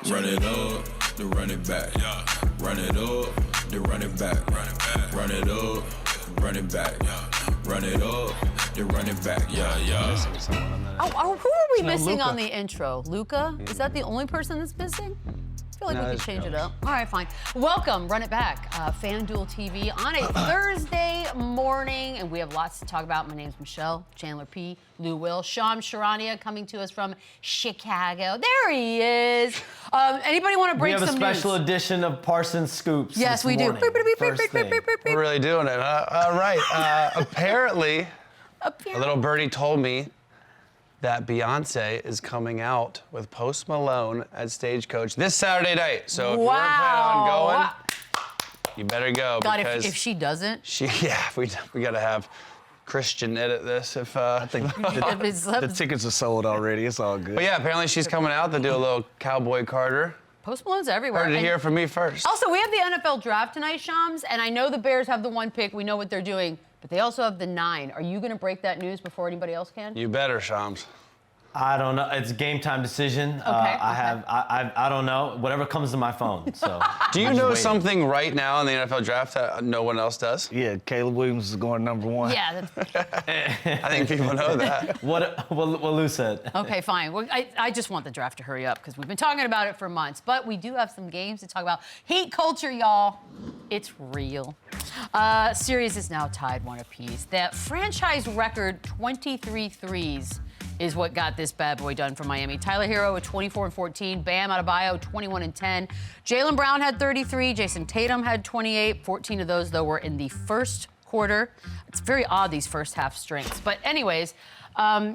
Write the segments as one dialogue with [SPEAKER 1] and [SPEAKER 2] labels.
[SPEAKER 1] Run it up, then run it back. Yeah. Run it up, then run it back. Run it back. Run it up, run it back. Yeah. Run it up, then run it back. Yeah, yeah.
[SPEAKER 2] Who are we missing on the intro? Luca? Is that the only person that's missing? I feel like we could change it up. All right, fine. Welcome, Run It Back, FanDuel TV on a Thursday morning, and we have lots to talk about. My name's Michelle, Chandler P, Lou Will, Charania coming to us from Chicago. There he is. Anybody want to break some news?
[SPEAKER 3] We have a special edition of Parsons Scoops.
[SPEAKER 2] Yes, we do.
[SPEAKER 4] We're really doing it, huh? All right. Apparently, a little birdie told me that Beyonce is coming out with Post Malone at Stagecoach this Saturday night. So if you weren't planning on going, you better go.
[SPEAKER 2] God,
[SPEAKER 4] because
[SPEAKER 2] if she doesn't.
[SPEAKER 4] We got to have Christian edit this.
[SPEAKER 5] I think the tickets are sold already. It's all good.
[SPEAKER 4] But yeah, apparently she's coming out to do a little Cowboy Carter.
[SPEAKER 2] Post Malone's everywhere.
[SPEAKER 4] Heard it here from me first.
[SPEAKER 2] Also, we have the NFL draft tonight, Shams, and I know the Bears have the 1 pick. We know what they're doing. But they also have the 9. Are you going to break that news before anybody else can?
[SPEAKER 4] You better, Shams.
[SPEAKER 3] I don't know. It's a game time decision.
[SPEAKER 2] Okay.
[SPEAKER 3] I don't know. Whatever comes to my phone. So.
[SPEAKER 4] Do you know something right now in the NFL draft that no one else does?
[SPEAKER 5] Yeah, Caleb Williams is going #1.
[SPEAKER 2] Yeah.
[SPEAKER 4] I think people know that.
[SPEAKER 3] What Lou said.
[SPEAKER 2] Okay, fine. Well, I just want the draft to hurry up because we've been talking about it for months. But we do have some games to talk about. Heat culture, y'all. It's real. Series is now tied 1 apiece. That franchise record 23 threes is what got this bad boy done for Miami. Tyler Hero with 24 and 14. Bam Adebayo 21 and 10. Jaylen Brown had 33. Jason Tatum had 28. 14 of those, though, were in the first quarter. It's very odd, these first half strengths. But anyways,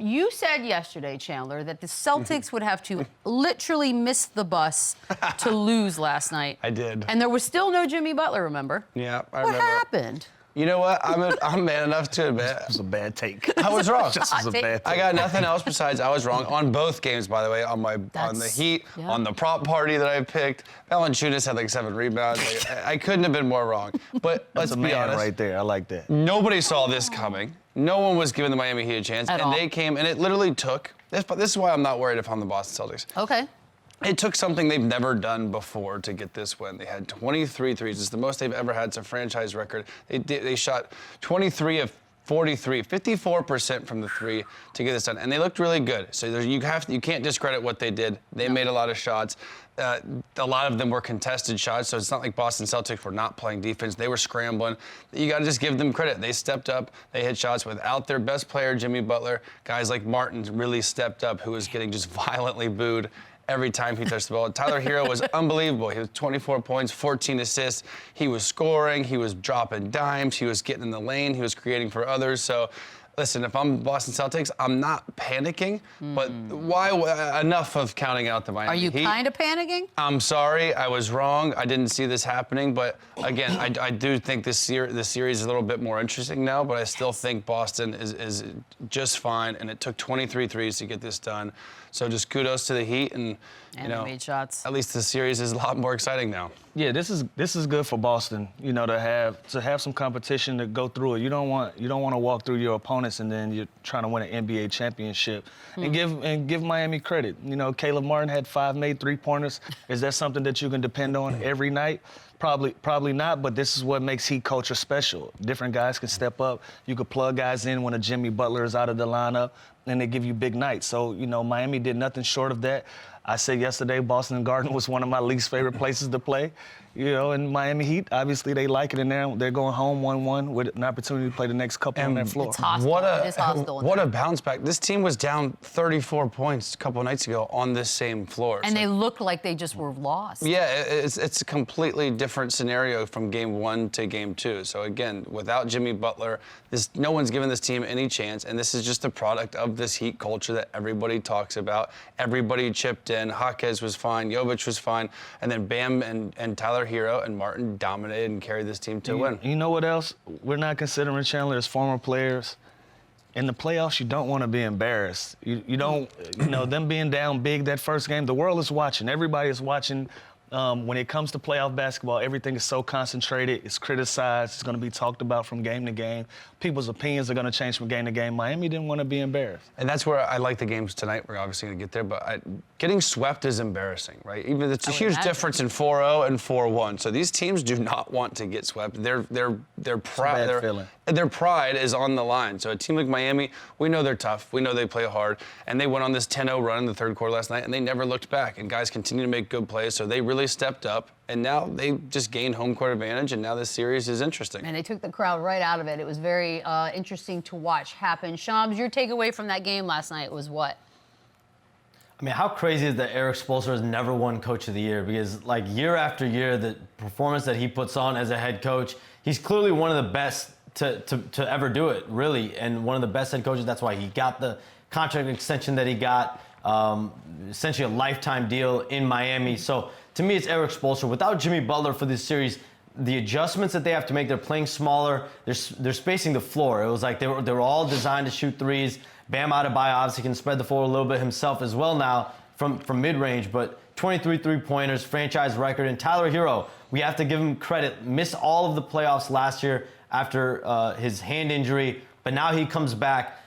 [SPEAKER 2] you said yesterday, Chandler, that the Celtics would have to literally miss the bus to lose last night.
[SPEAKER 4] I did.
[SPEAKER 2] And there was still no Jimmy Butler, remember?
[SPEAKER 4] Yeah, I
[SPEAKER 2] What
[SPEAKER 4] remember.
[SPEAKER 2] happened?
[SPEAKER 4] You know what? I'm man enough to admit.
[SPEAKER 5] It was a bad take.
[SPEAKER 4] I was wrong.
[SPEAKER 5] This was a bad take.
[SPEAKER 4] I got nothing else besides I was wrong on both games, by the way, on the Heat,
[SPEAKER 2] yeah.
[SPEAKER 4] on the prop party that I picked. Valanciunas had like 7 rebounds. I couldn't have been more wrong. But let's be honest.
[SPEAKER 5] Right there. I like that.
[SPEAKER 4] Nobody saw this coming. No one was giving the Miami Heat a chance.
[SPEAKER 2] At
[SPEAKER 4] and
[SPEAKER 2] all.
[SPEAKER 4] they came, and it literally took. This is why I'm not worried if I'm the Boston Celtics.
[SPEAKER 2] Okay.
[SPEAKER 4] It took something they've never done before to get this win. They had 23 threes. It's the most they've ever had. It's a franchise record. They shot 23 of 43, 54% from the 3 to get this done. And they looked really good. So you can't discredit what they did. They made a lot of shots. A lot of them were contested shots, so it's not like Boston Celtics were not playing defense. They were scrambling. You got to just give them credit. They stepped up. They hit shots without their best player, Jimmy Butler. Guys like Martin really stepped up, who was getting just violently booed every time he touched the ball. Tyler Hero was unbelievable. He was 24 points, 14 assists. He was scoring. He was dropping dimes. He was getting in the lane. He was creating for others. So, listen, if I'm Boston Celtics, I'm not panicking. But why? Enough of counting out the Miami
[SPEAKER 2] Are you
[SPEAKER 4] Heat.
[SPEAKER 2] kind of panicking?
[SPEAKER 4] I'm sorry. I was wrong. I didn't see this happening. But, again, I do think the series is a little bit more interesting now. But I still think Boston is just fine. And it took 23 threes to get this done. So just kudos to the Heat, and
[SPEAKER 2] they made shots.
[SPEAKER 4] At least the series is a lot more exciting now.
[SPEAKER 5] Yeah, this is good for Boston. You know, to have some competition to go through it. You don't want to walk through your opponents and then you're trying to win an NBA championship. And give Miami credit. You know, Caleb Martin had 5 made 3-pointers. Is that something that you can depend on every night? Probably not, but this is what makes Heat culture special. Different guys can step up. You could plug guys in when a Jimmy Butler is out of the lineup, and they give you big nights. So, you know, Miami did nothing short of that. I said yesterday Boston Garden was one of my least favorite places to play. You know, and Miami Heat, obviously they like it in there. They're going home 1-1 with an opportunity to play the next couple on that floor.
[SPEAKER 2] It's hostile. It is hostile.
[SPEAKER 4] What a bounce back. This team was down 34 points a couple of nights ago on this same floor.
[SPEAKER 2] And they looked like they just were lost.
[SPEAKER 4] Yeah, it's a completely different scenario from game 1 to game 2. So again, without Jimmy Butler, no one's given this team any chance, and this is just a product of this Heat culture that everybody talks about. Everybody chipped in. Jaquez was fine. Jovic was fine. And then Bam and Tyler Hero and Martin dominated and carried this team to win.
[SPEAKER 5] You know what else? We're not considering Chandler as former players. In the playoffs, you don't want to be embarrassed. You don't, them being down big that first game, the world is watching. Everybody is watching When it comes to playoff basketball, everything is so concentrated. It's criticized. It's going to be talked about from game to game. People's opinions are going to change from game to game. Miami didn't want to be embarrassed.
[SPEAKER 4] And that's where I like the games tonight. We're obviously going to get there, but getting swept is embarrassing, right? Even it's a huge difference in 4-0 and 4-1. So these teams do not want to get swept. Their pride, their pride is on the line. So a team like Miami, we know they're tough. We know they play hard, and they went on this 10-0 run in the third quarter last night, and they never looked back. And guys continue to make good plays, so they really stepped up. And now they just gained home court advantage, and now this series is interesting.
[SPEAKER 2] And they took the crowd right out of it. It was very interesting to watch happen. Shams, your takeaway from that game last night was what?
[SPEAKER 3] I mean, how crazy is that Eric Spoelstra has never won Coach of the Year? Because, like, year after year, the performance that he puts on as a head coach, he's clearly one of the best to ever do it, really, and one of the best head coaches. That's why he got the contract extension that he got, essentially a lifetime deal in Miami. So, to me, it's Eric Spoelstra. Without Jimmy Butler for this series, the adjustments that they have to make, they're playing smaller, they're spacing the floor. It was like they were all designed to shoot threes. Bam Adebayo obviously can spread the floor a little bit himself as well now from mid-range, but 23 three-pointers, franchise record. And Tyler Hero, we have to give him credit, missed all of the playoffs last year after his hand injury, but now he comes back.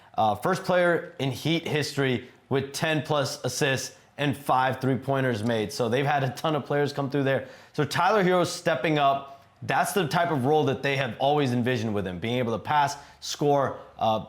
[SPEAKER 3] First player in Heat history with 10-plus assists and 5 three-pointers made. So they've had a ton of players come through there. So Tyler Hero's stepping up. That's the type of role that they have always envisioned with him, being able to pass, score,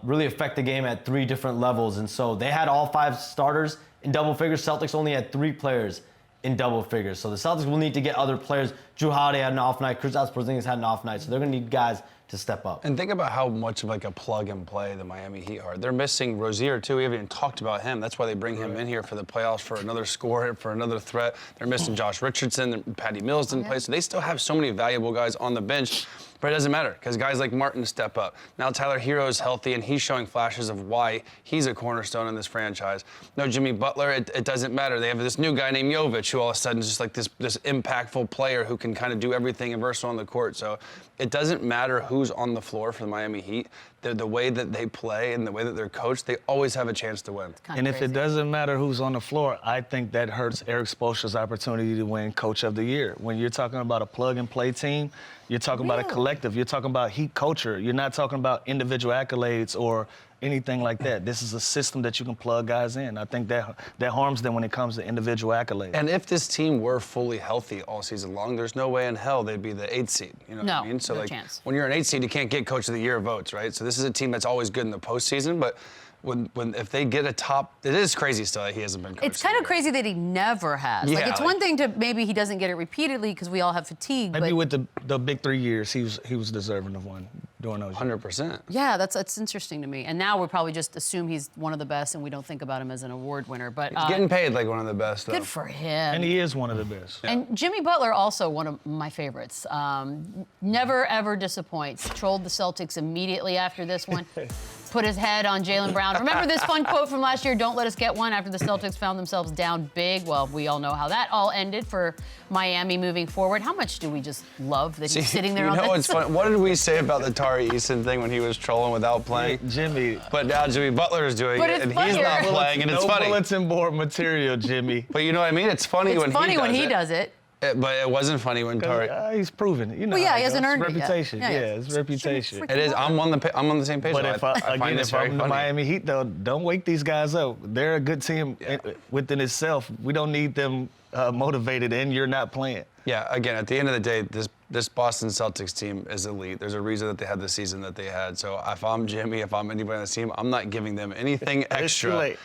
[SPEAKER 3] really affect the game at 3 different levels. And so they had all 5 starters in double figures. Celtics only had 3 players in double figures. So the Celtics will need to get other players. Jrue Holiday had an off night. Kristaps Porzingis had an off night. So they're going to need guys to step up.
[SPEAKER 4] And think about how much of like a plug and play the Miami Heat are. They're missing Rozier too. We haven't even talked about him. That's why they bring him in here for the playoffs, for another scorer, for another threat. They're missing Josh Richardson. Patty Mills didn't play. So they still have so many valuable guys on the bench. But it doesn't matter because guys like Martin step up. Now Tyler Hero is healthy and he's showing flashes of why he's a cornerstone in this franchise. No Jimmy Butler, it doesn't matter. They have this new guy named Jovic who all of a sudden is just like this impactful player who can kind of do everything and versatile on the court. So it doesn't matter who's on the floor for the Miami Heat. The way that they play and the way that they're coached, they always have a chance to win.
[SPEAKER 5] And if it doesn't matter who's on the floor, I think that hurts Eric Spoelstra's opportunity to win Coach of the Year. When you're talking about a plug-and-play team, you're talking about a collective. You're talking about Heat culture. You're not talking about individual accolades or anything like that. This is a system that you can plug guys in. I think that harms them when it comes to individual accolades.
[SPEAKER 4] And if this team were fully healthy all season long, there's no way in hell they'd be the 8th seed. You know what I mean? So
[SPEAKER 2] no
[SPEAKER 4] like
[SPEAKER 2] chance.
[SPEAKER 4] When you're an 8th seed, you can't get Coach of the Year votes, right? So this is a team that's always good in the postseason, but if they get a top, it is crazy still that he hasn't been coached.
[SPEAKER 2] It's kind of crazy that he never has.
[SPEAKER 4] Yeah,
[SPEAKER 2] like it's one thing to maybe he doesn't get it repeatedly because we all have fatigue.
[SPEAKER 5] Maybe
[SPEAKER 2] but
[SPEAKER 5] with the big 3 years, he was deserving of one during those years.
[SPEAKER 4] 100%.
[SPEAKER 2] yeah, that's interesting to me. And now we probably just assume he's one of the best, and we don't think about him as an award winner. But
[SPEAKER 4] He's getting paid like one of the best, though.
[SPEAKER 2] good for him.
[SPEAKER 5] And he is one of the best.
[SPEAKER 2] And Jimmy Butler, also one of my favorites. Never, ever disappoints. Trolled the Celtics immediately after this one. Put his head on Jaylen Brown. Remember this fun quote from last year, "Don't let us get one," after the Celtics found themselves down big? Well, we all know how that all ended for Miami moving forward. How much do we just love that he's sitting there on that?
[SPEAKER 4] It's funny. What did we say about the Tari Eason thing when he was trolling without playing?
[SPEAKER 5] Hey, Jimmy.
[SPEAKER 4] But now Jimmy Butler is doing
[SPEAKER 2] But
[SPEAKER 4] it,
[SPEAKER 2] it's
[SPEAKER 4] and he's
[SPEAKER 2] funnier.
[SPEAKER 4] not playing, and it's
[SPEAKER 5] No
[SPEAKER 4] funny.
[SPEAKER 5] bulletin board material, Jimmy.
[SPEAKER 4] But you know what I mean? It's funny
[SPEAKER 2] It's
[SPEAKER 4] when
[SPEAKER 2] funny
[SPEAKER 4] he does
[SPEAKER 2] when he
[SPEAKER 4] it.
[SPEAKER 2] does it.
[SPEAKER 4] But it wasn't funny when Tari.
[SPEAKER 5] He's proven it. You know.
[SPEAKER 2] Well, yeah,
[SPEAKER 5] how
[SPEAKER 2] he
[SPEAKER 5] it
[SPEAKER 2] hasn't
[SPEAKER 5] goes.
[SPEAKER 2] earned it yet.
[SPEAKER 5] Reputation.
[SPEAKER 2] Yeah,
[SPEAKER 5] Yeah,
[SPEAKER 2] yeah.
[SPEAKER 5] it's reputation.
[SPEAKER 2] Freaking
[SPEAKER 4] It is. I'm on the same page.
[SPEAKER 5] But
[SPEAKER 4] though.
[SPEAKER 5] if
[SPEAKER 4] I find this very
[SPEAKER 5] I'm the
[SPEAKER 4] funny.
[SPEAKER 5] Miami Heat, though, don't wake these guys up. They're a good team within itself. We don't need them motivated, and you're not playing.
[SPEAKER 4] Yeah. Again, at the end of the day, this Boston Celtics team is elite. There's a reason that they had the season that they had. So if I'm Jimmy, if I'm anybody on the team, I'm not giving them anything extra.
[SPEAKER 5] Too late.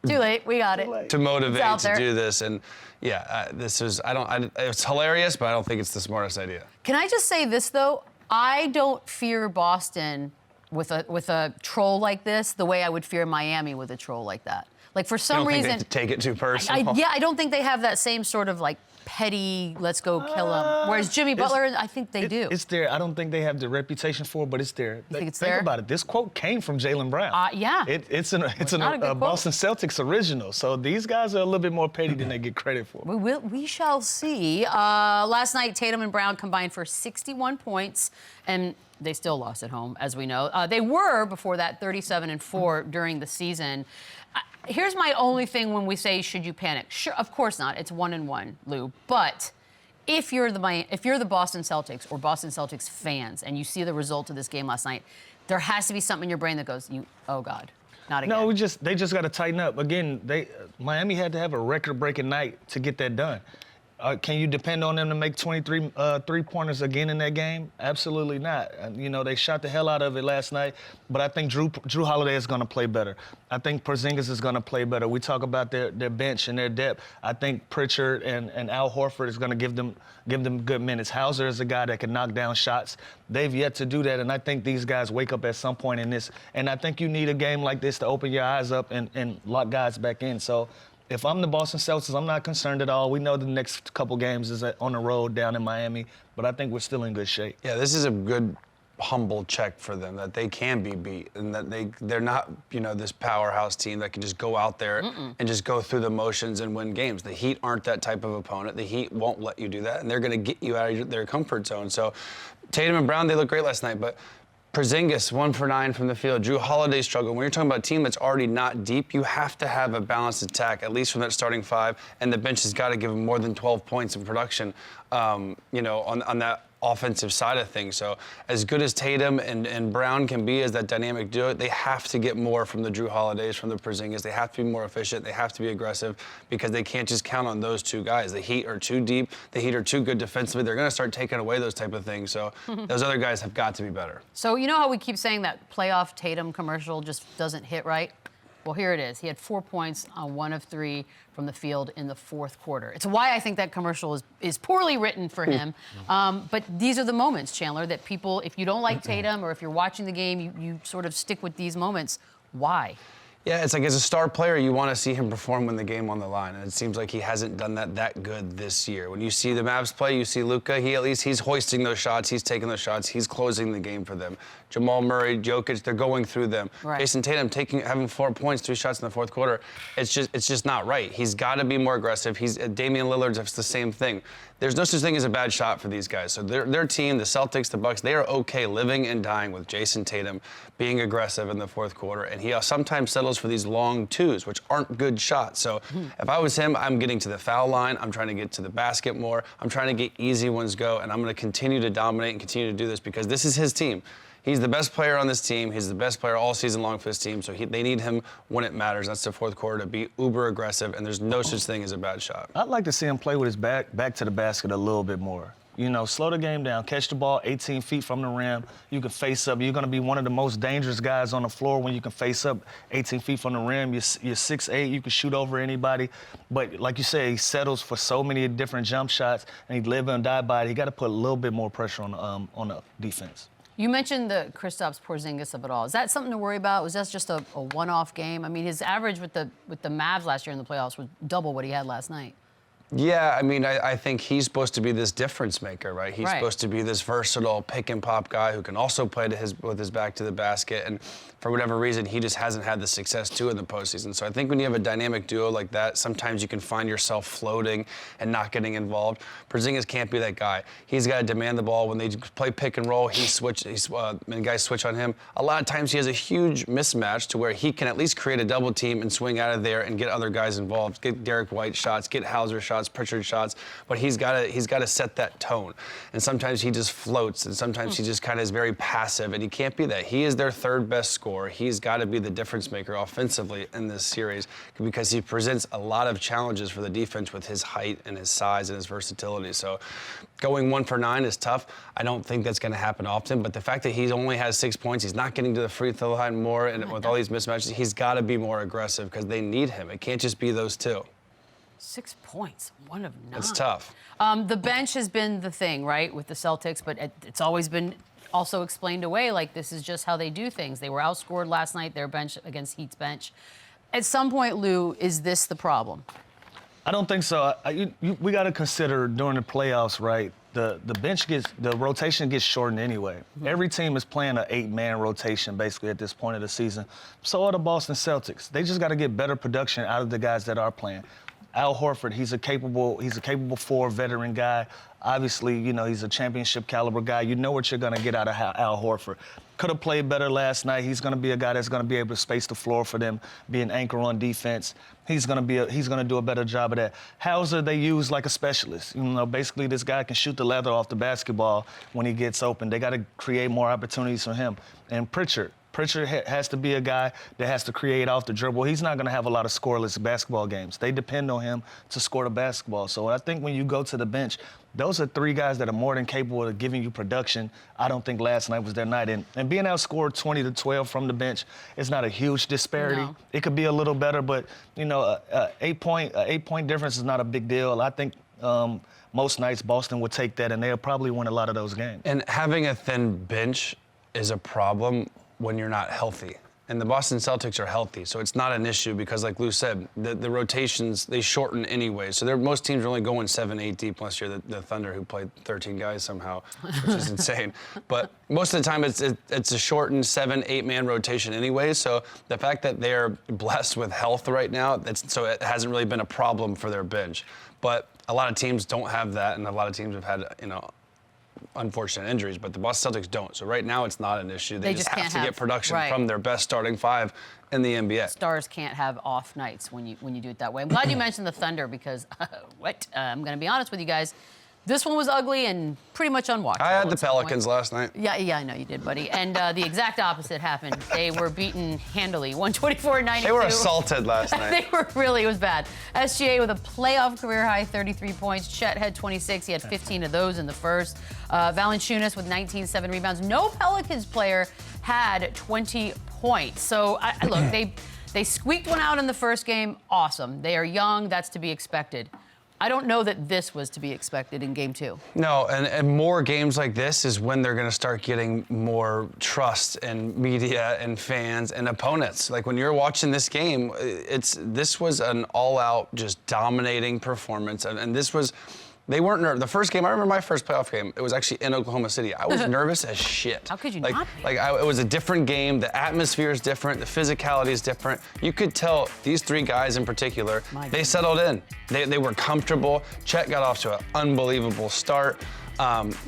[SPEAKER 2] Too late. We got it.
[SPEAKER 4] To motivate
[SPEAKER 2] It's out
[SPEAKER 4] to
[SPEAKER 2] there.
[SPEAKER 4] do this. And yeah, it's hilarious, but I don't think it's the smartest idea.
[SPEAKER 2] Can I just say this, though? I don't fear Boston with a troll like this the way I would fear Miami with a troll like that. Like, for some
[SPEAKER 4] I don't
[SPEAKER 2] reason,
[SPEAKER 4] think they take it too personal.
[SPEAKER 2] I don't think they have that same sort of, like, petty, let's go kill him. Whereas Jimmy Butler, I think they do.
[SPEAKER 5] It's there. I don't think they have the reputation for it, but it's there.
[SPEAKER 2] You think it's
[SPEAKER 5] Think
[SPEAKER 2] there?
[SPEAKER 5] about it. This quote came from Jaylen Brown.
[SPEAKER 2] Yeah.
[SPEAKER 5] It's
[SPEAKER 2] not a good quote.
[SPEAKER 5] Boston Celtics original. So these guys are a little bit more petty than they get credit for.
[SPEAKER 2] We shall see. Last night, Tatum and Brown combined for 61 points, and they still lost at home, as we know. They were, before that, 37-4 during the season. Here's my only thing when we say, should you panic? Sure, of course not. It's 1-1, Lou. But if you're the Boston Celtics or Boston Celtics fans and you see the result of this game last night, there has to be something in your brain that goes, oh God, not again.
[SPEAKER 5] No, they just got to tighten up. Again, Miami had to have a record-breaking night to get that done. Can you depend on them to make 23 three-pointers again in that game? Absolutely not. They shot the hell out of it last night, but I think Drew Holiday is going to play better. I think Porzingis is going to play better. We talk about their bench and their depth. I think Pritchard and Al Horford is going to give them good minutes. Hauser is a guy that can knock down shots. They've yet to do that, and I think these guys wake up at some point in this. And I think you need a game like this to open your eyes up and lock guys back in. So if I'm the Boston Celtics, I'm not concerned at all. We know the next couple games is on the road down in Miami, but I think we're still in good shape.
[SPEAKER 4] Yeah, this is a good, humble check for them that they can be beat and that they're not, this powerhouse team that can just go out there and just go through the motions and win games. The Heat aren't that type of opponent. The Heat won't let you do that, and they're going to get you out of their comfort zone. So Tatum and Brown, they look great last night, but Porzingis, 1 for 9 from the field. Drew Holiday struggled. When you're talking about a team that's already not deep, you have to have a balanced attack, at least from that starting five, and the bench has got to give them more than 12 points in production, on that offensive side of things. So as good as Tatum and Brown can be as that dynamic duo, they have to get more from the Drew Holidays, from the Porzingis. They have to be more efficient. They have to be aggressive because they can't just count on those two guys. The Heat are too deep. The Heat are too good defensively. They're going to start taking away those type of things. So those other guys have got to be better.
[SPEAKER 2] So you know how we keep saying that playoff Tatum commercial just doesn't hit right? Well, here it is. He had 4 points on 1 of 3 from the field in the fourth quarter. It's why I think that commercial is poorly written for him. But these are the moments, Chandler, that people, if you don't like Tatum or if you're watching the game, you sort of stick with these moments. Why?
[SPEAKER 4] Yeah, it's like as a star player, you want to see him perform when the game on the line, and it seems like he hasn't done that good this year. When you see the Mavs play, you see Luka, he's hoisting those shots, he's taking those shots, he's closing the game for them. Jamal Murray, Jokic, they're going through them.
[SPEAKER 2] Right.
[SPEAKER 4] Jason Tatum having 4 points, 3 shots in the fourth quarter, it's just not right. He's got to be more aggressive. Damian Lillard's the same thing. There's no such thing as a bad shot for these guys. So their team, the Celtics, the Bucks, they are okay living and dying with Jason Tatum being aggressive in the fourth quarter. And he sometimes settles for these long twos, which aren't good shots. So if I was him, I'm getting to the foul line. I'm trying to get to the basket more. I'm trying to get easy ones go. And I'm going to continue to dominate and continue to do this because this is his team. He's the best player on this team. He's the best player all season long for this team. So they need him when it matters. That's the fourth quarter to be uber aggressive, and there's no such thing as a bad shot.
[SPEAKER 5] I'd like to see him play with his back to the basket a little bit more. Slow the game down. Catch the ball 18 feet from the rim. You can face up. You're going to be one of the most dangerous guys on the floor when you can face up 18 feet from the rim. You're 6'8". You can shoot over anybody. But like you say, he settles for so many different jump shots, and he live and die by it. He got to put a little bit more pressure on the defense.
[SPEAKER 2] You mentioned the Kristaps Porzingis of it all. Is that something to worry about? Was that just a one-off game? I mean, his average with the Mavs last year in the playoffs was double what he had last night.
[SPEAKER 4] Yeah, I mean, I think he's supposed to be this difference maker, right? He's supposed to be this versatile pick-and-pop guy who can also play with his back to the basket. And for whatever reason, he just hasn't had the success, too, in the postseason. So I think when you have a dynamic duo like that, sometimes you can find yourself floating and not getting involved. Porzingis can't be that guy. He's got to demand the ball. When they play pick and roll, and guys switch on him. A lot of times he has a huge mismatch to where he can at least create a double team and swing out of there and get other guys involved, get Derek White shots, get Hauser shots, Pritchard shots, but he's got to set that tone. And sometimes he just floats, and sometimes he just kind of is very passive, and he can't be that. He is their third best scorer. He's got to be the difference maker offensively in this series because he presents a lot of challenges for the defense with his height and his size and his versatility. So going 1 for 9 is tough. I don't think that's going to happen often, but the fact that he only has 6 points, he's not getting to the free throw line more, and with all these mismatches, he's got to be more aggressive because they need him. It can't just be those two.
[SPEAKER 2] 6 points, 1 of 9.
[SPEAKER 4] It's tough.
[SPEAKER 2] The bench has been the thing, right, with the Celtics, but it's always been also explained away like this is just how they do things. They were outscored last night, their bench against Heat's bench. At some point, Lou, is this the problem?
[SPEAKER 5] I don't think so. We got to consider during the playoffs, right? The rotation gets shortened anyway. Every team is playing an 8-man rotation basically at this point of the season. So are the Boston Celtics. They just got to get better production out of the guys that are playing. Al Horford, he's a capable 4 veteran guy. Obviously, you know, he's a championship caliber guy. You know what you're going to get out of Al Horford. Could have played better last night. He's going to be a guy that's going to be able to space the floor for them, be an anchor on defense. He's going to do a better job of that. Hauser, they use like a specialist. You know, basically this guy can shoot the leather off the basketball when he gets open. They got to create more opportunities for him. And Pritchard has to be a guy that has to create off the dribble. He's not going to have a lot of scoreless basketball games. They depend on him to score the basketball. So I think when you go to the bench, those are 3 guys that are more than capable of giving you production. I don't think last night was their night. And being outscored 20-12 from the bench is not a huge disparity.
[SPEAKER 2] No.
[SPEAKER 5] It could be a little better, but, you know, a 8-point difference is not a big deal. I think most nights Boston would take that, and they'll probably win a lot of those games.
[SPEAKER 4] And having a thin bench is a problem when you're not healthy. And the Boston Celtics are healthy, so it's not an issue because, like Lou said, the rotations, they shorten anyway. So most teams are only going 7-8 deep, unless you're the Thunder, who played 13 guys somehow, which is insane. But most of the time, it's a shortened 7-8-man rotation anyway. So the fact that they're blessed with health right now, so it hasn't really been a problem for their bench. But a lot of teams don't have that, and a lot of teams have had, you know, unfortunate injuries, but the Boston Celtics don't. So right now it's not an issue. They just have to get production from their best starting 5 in the NBA.
[SPEAKER 2] Stars can't have off nights when you do it that way. I'm glad you mentioned the Thunder because I'm going to be honest with you guys. This one was ugly and pretty much unwatchable.
[SPEAKER 4] I had the Pelicans last night.
[SPEAKER 2] Yeah, I know you did, buddy. And the exact opposite happened. They were beaten handily, 124-92.
[SPEAKER 4] They were assaulted last night.
[SPEAKER 2] They were really, it was bad. SGA with a playoff career high 33 points. Chet had 26. He had 15 of those in the first. Valanciunas with 19, 7 rebounds. No Pelicans player had 20 points. So, look, they squeaked one out in the first game. Awesome. They are young. That's to be expected. I don't know that this was to be expected in game 2.
[SPEAKER 4] No, and more games like this is when they're going to start getting more trust in media and fans and opponents. Like when you're watching this game, this was an all-out, just dominating performance, and this was. They weren't nervous. The first game, I remember my first playoff game, it was actually in Oklahoma City. I was nervous as shit.
[SPEAKER 2] How could you not be?
[SPEAKER 4] It was a different game. The atmosphere is different. The physicality is different. You could tell these 3 guys in particular, they settled in. They were comfortable. Chet got off to an unbelievable start.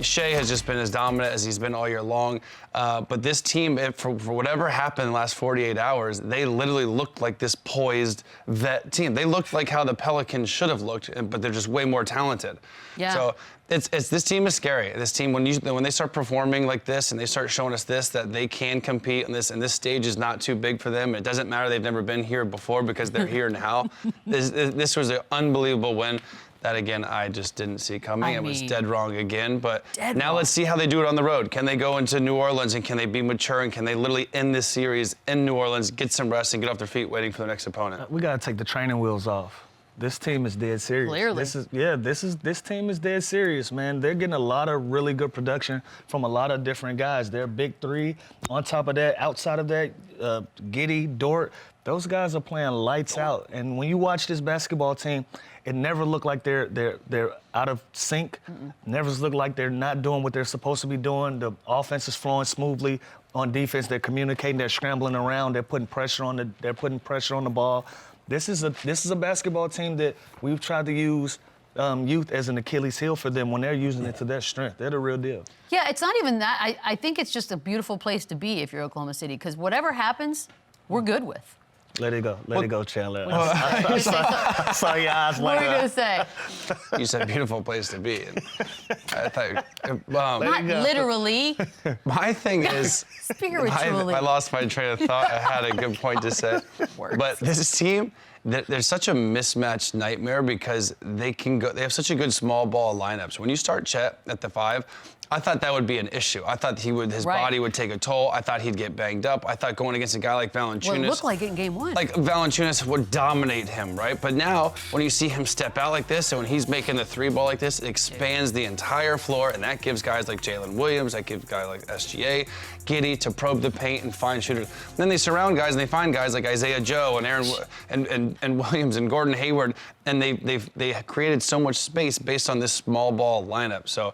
[SPEAKER 4] Shea has just been as dominant as he's been all year long. But this team, for whatever happened in the last 48 hours, they literally looked like this poised vet team. They looked like how the Pelicans should have looked, but they're just way more talented.
[SPEAKER 2] Yeah.
[SPEAKER 4] So this team is scary. This team, when they start performing like this and they start showing us that they can compete and this stage is not too big for them. It doesn't matter they've never been here before because they're here now. This was an unbelievable win. That, again, I just didn't see coming. It was dead wrong again. But now let's see how they do it on the road. Can they go into New Orleans and can they be mature and can they literally end this series in New Orleans, get some rest, and get off their feet waiting for the next opponent?
[SPEAKER 5] We got to take the training wheels off. This team is dead serious.
[SPEAKER 2] Clearly.
[SPEAKER 5] This team is dead serious, man. They're getting a lot of really good production from a lot of different guys. They're big 3. On top of that, outside of that, Giddey, Dort, those guys are playing lights out. And when you watch this basketball team, it never looked like they're out of sync. Never looked like they're not doing what they're supposed to be doing. The offense is flowing smoothly. On defense, they're communicating. They're scrambling around. They're putting pressure on the ball. This is a basketball team that we've tried to use youth as an Achilles heel for them when they're using it to their strength. They're the real deal.
[SPEAKER 2] Yeah, it's not even that. I think it's just a beautiful place to be if you're Oklahoma City because whatever happens, we're good with.
[SPEAKER 5] Let it go. Let it go, Chandler. I saw your eyes
[SPEAKER 2] What
[SPEAKER 5] light
[SPEAKER 2] were you
[SPEAKER 5] up.
[SPEAKER 2] going to say?
[SPEAKER 4] You said beautiful place to be. And I thought,
[SPEAKER 2] Not literally.
[SPEAKER 4] my thing is,
[SPEAKER 2] Spiritually.
[SPEAKER 4] I lost my train of thought. I had a good point to say. But this team, they're such a mismatched nightmare because they have such a good small ball lineups. When you start Chet at the 5, I thought that would be an issue. I thought his body would take a toll. I thought he'd get banged up. I thought going against a guy like Valanciunas.
[SPEAKER 2] Well, it looked like it in game 1.
[SPEAKER 4] Like Valanciunas would dominate him, right? But now, when you see him step out like this and when he's making the 3 ball like this, it expands the entire floor, and that gives guys like Jalen Williams, that gives guys like SGA, Giddey to probe the paint and find shooters. Then they surround guys and they find guys like Isaiah Joe and Aaron and Williams and Gordon Hayward, and they created so much space based on this small ball lineup. So.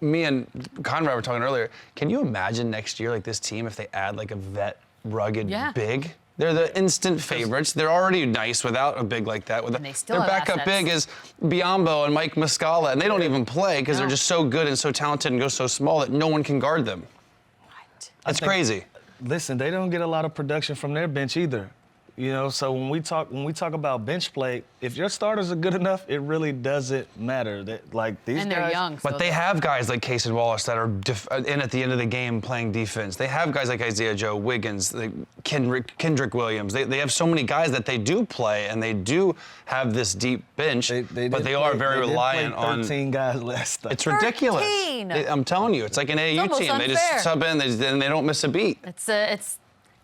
[SPEAKER 4] Me and Conrad were talking earlier. Can you imagine next year, like this team, if they add like a vet, rugged, big? They're the instant favorites. They're already nice without a big like that.
[SPEAKER 2] And they still
[SPEAKER 4] their
[SPEAKER 2] have
[SPEAKER 4] backup
[SPEAKER 2] assets.
[SPEAKER 4] big is Biyombo and Mike Muscala, and they don't even play because they're just so good and so talented and go so small that no one can guard them.
[SPEAKER 2] Right.
[SPEAKER 4] It's crazy.
[SPEAKER 5] Listen, they don't get a lot of production from their bench either. You know, so when we talk about bench play, if your starters are good enough, it really doesn't matter. That like these
[SPEAKER 2] And
[SPEAKER 5] guys,
[SPEAKER 2] they're young.
[SPEAKER 4] But they have guys like Casey Wallace that are in at the end of the game playing defense. They have guys like Isaiah Joe, Wiggins, Kendrick Williams. They have so many guys that they do play, and they do have this deep bench, but they are very reliant on
[SPEAKER 5] 13 guys last time.
[SPEAKER 4] It's ridiculous.
[SPEAKER 2] 13.
[SPEAKER 4] I'm telling you, it's like an AAU
[SPEAKER 2] almost
[SPEAKER 4] team. They
[SPEAKER 2] unfair.
[SPEAKER 4] just sub in, and they don't miss a beat.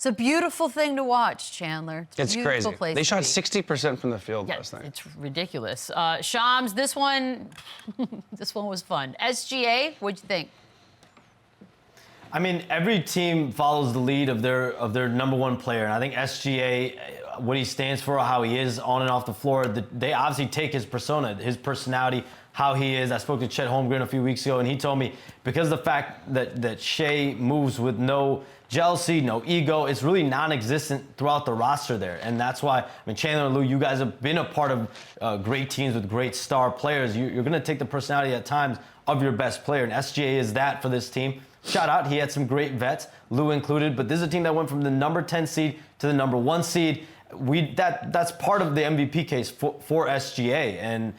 [SPEAKER 2] It's a beautiful thing to watch, Chandler.
[SPEAKER 4] It's
[SPEAKER 2] a beautiful
[SPEAKER 4] crazy.
[SPEAKER 2] place
[SPEAKER 4] They
[SPEAKER 2] to
[SPEAKER 4] shot
[SPEAKER 2] be.
[SPEAKER 4] 60% from the field
[SPEAKER 2] Yeah,
[SPEAKER 4] last night.
[SPEAKER 2] it's ridiculous. Shams, this one was fun. SGA, what'd you think?
[SPEAKER 3] I mean, every team follows the lead of their number one player, and I think SGA, what he stands for, how he is on and off the floor, they obviously take his persona, his personality, how he is. I spoke to Chet Holmgren a few weeks ago, and he told me because of the fact that Shea moves with no jealousy, no ego, it's really non-existent throughout the roster there. And that's why, I mean, Chandler and Lou, you guys have been a part of great teams with great star players. You're going to take the personality at times of your best player, and SGA is that for this team. Shout out, he had some great vets, Lou included, but this is a team that went from the number 10 seed to the number 1 seed. That's part of the MVP case for SGA, and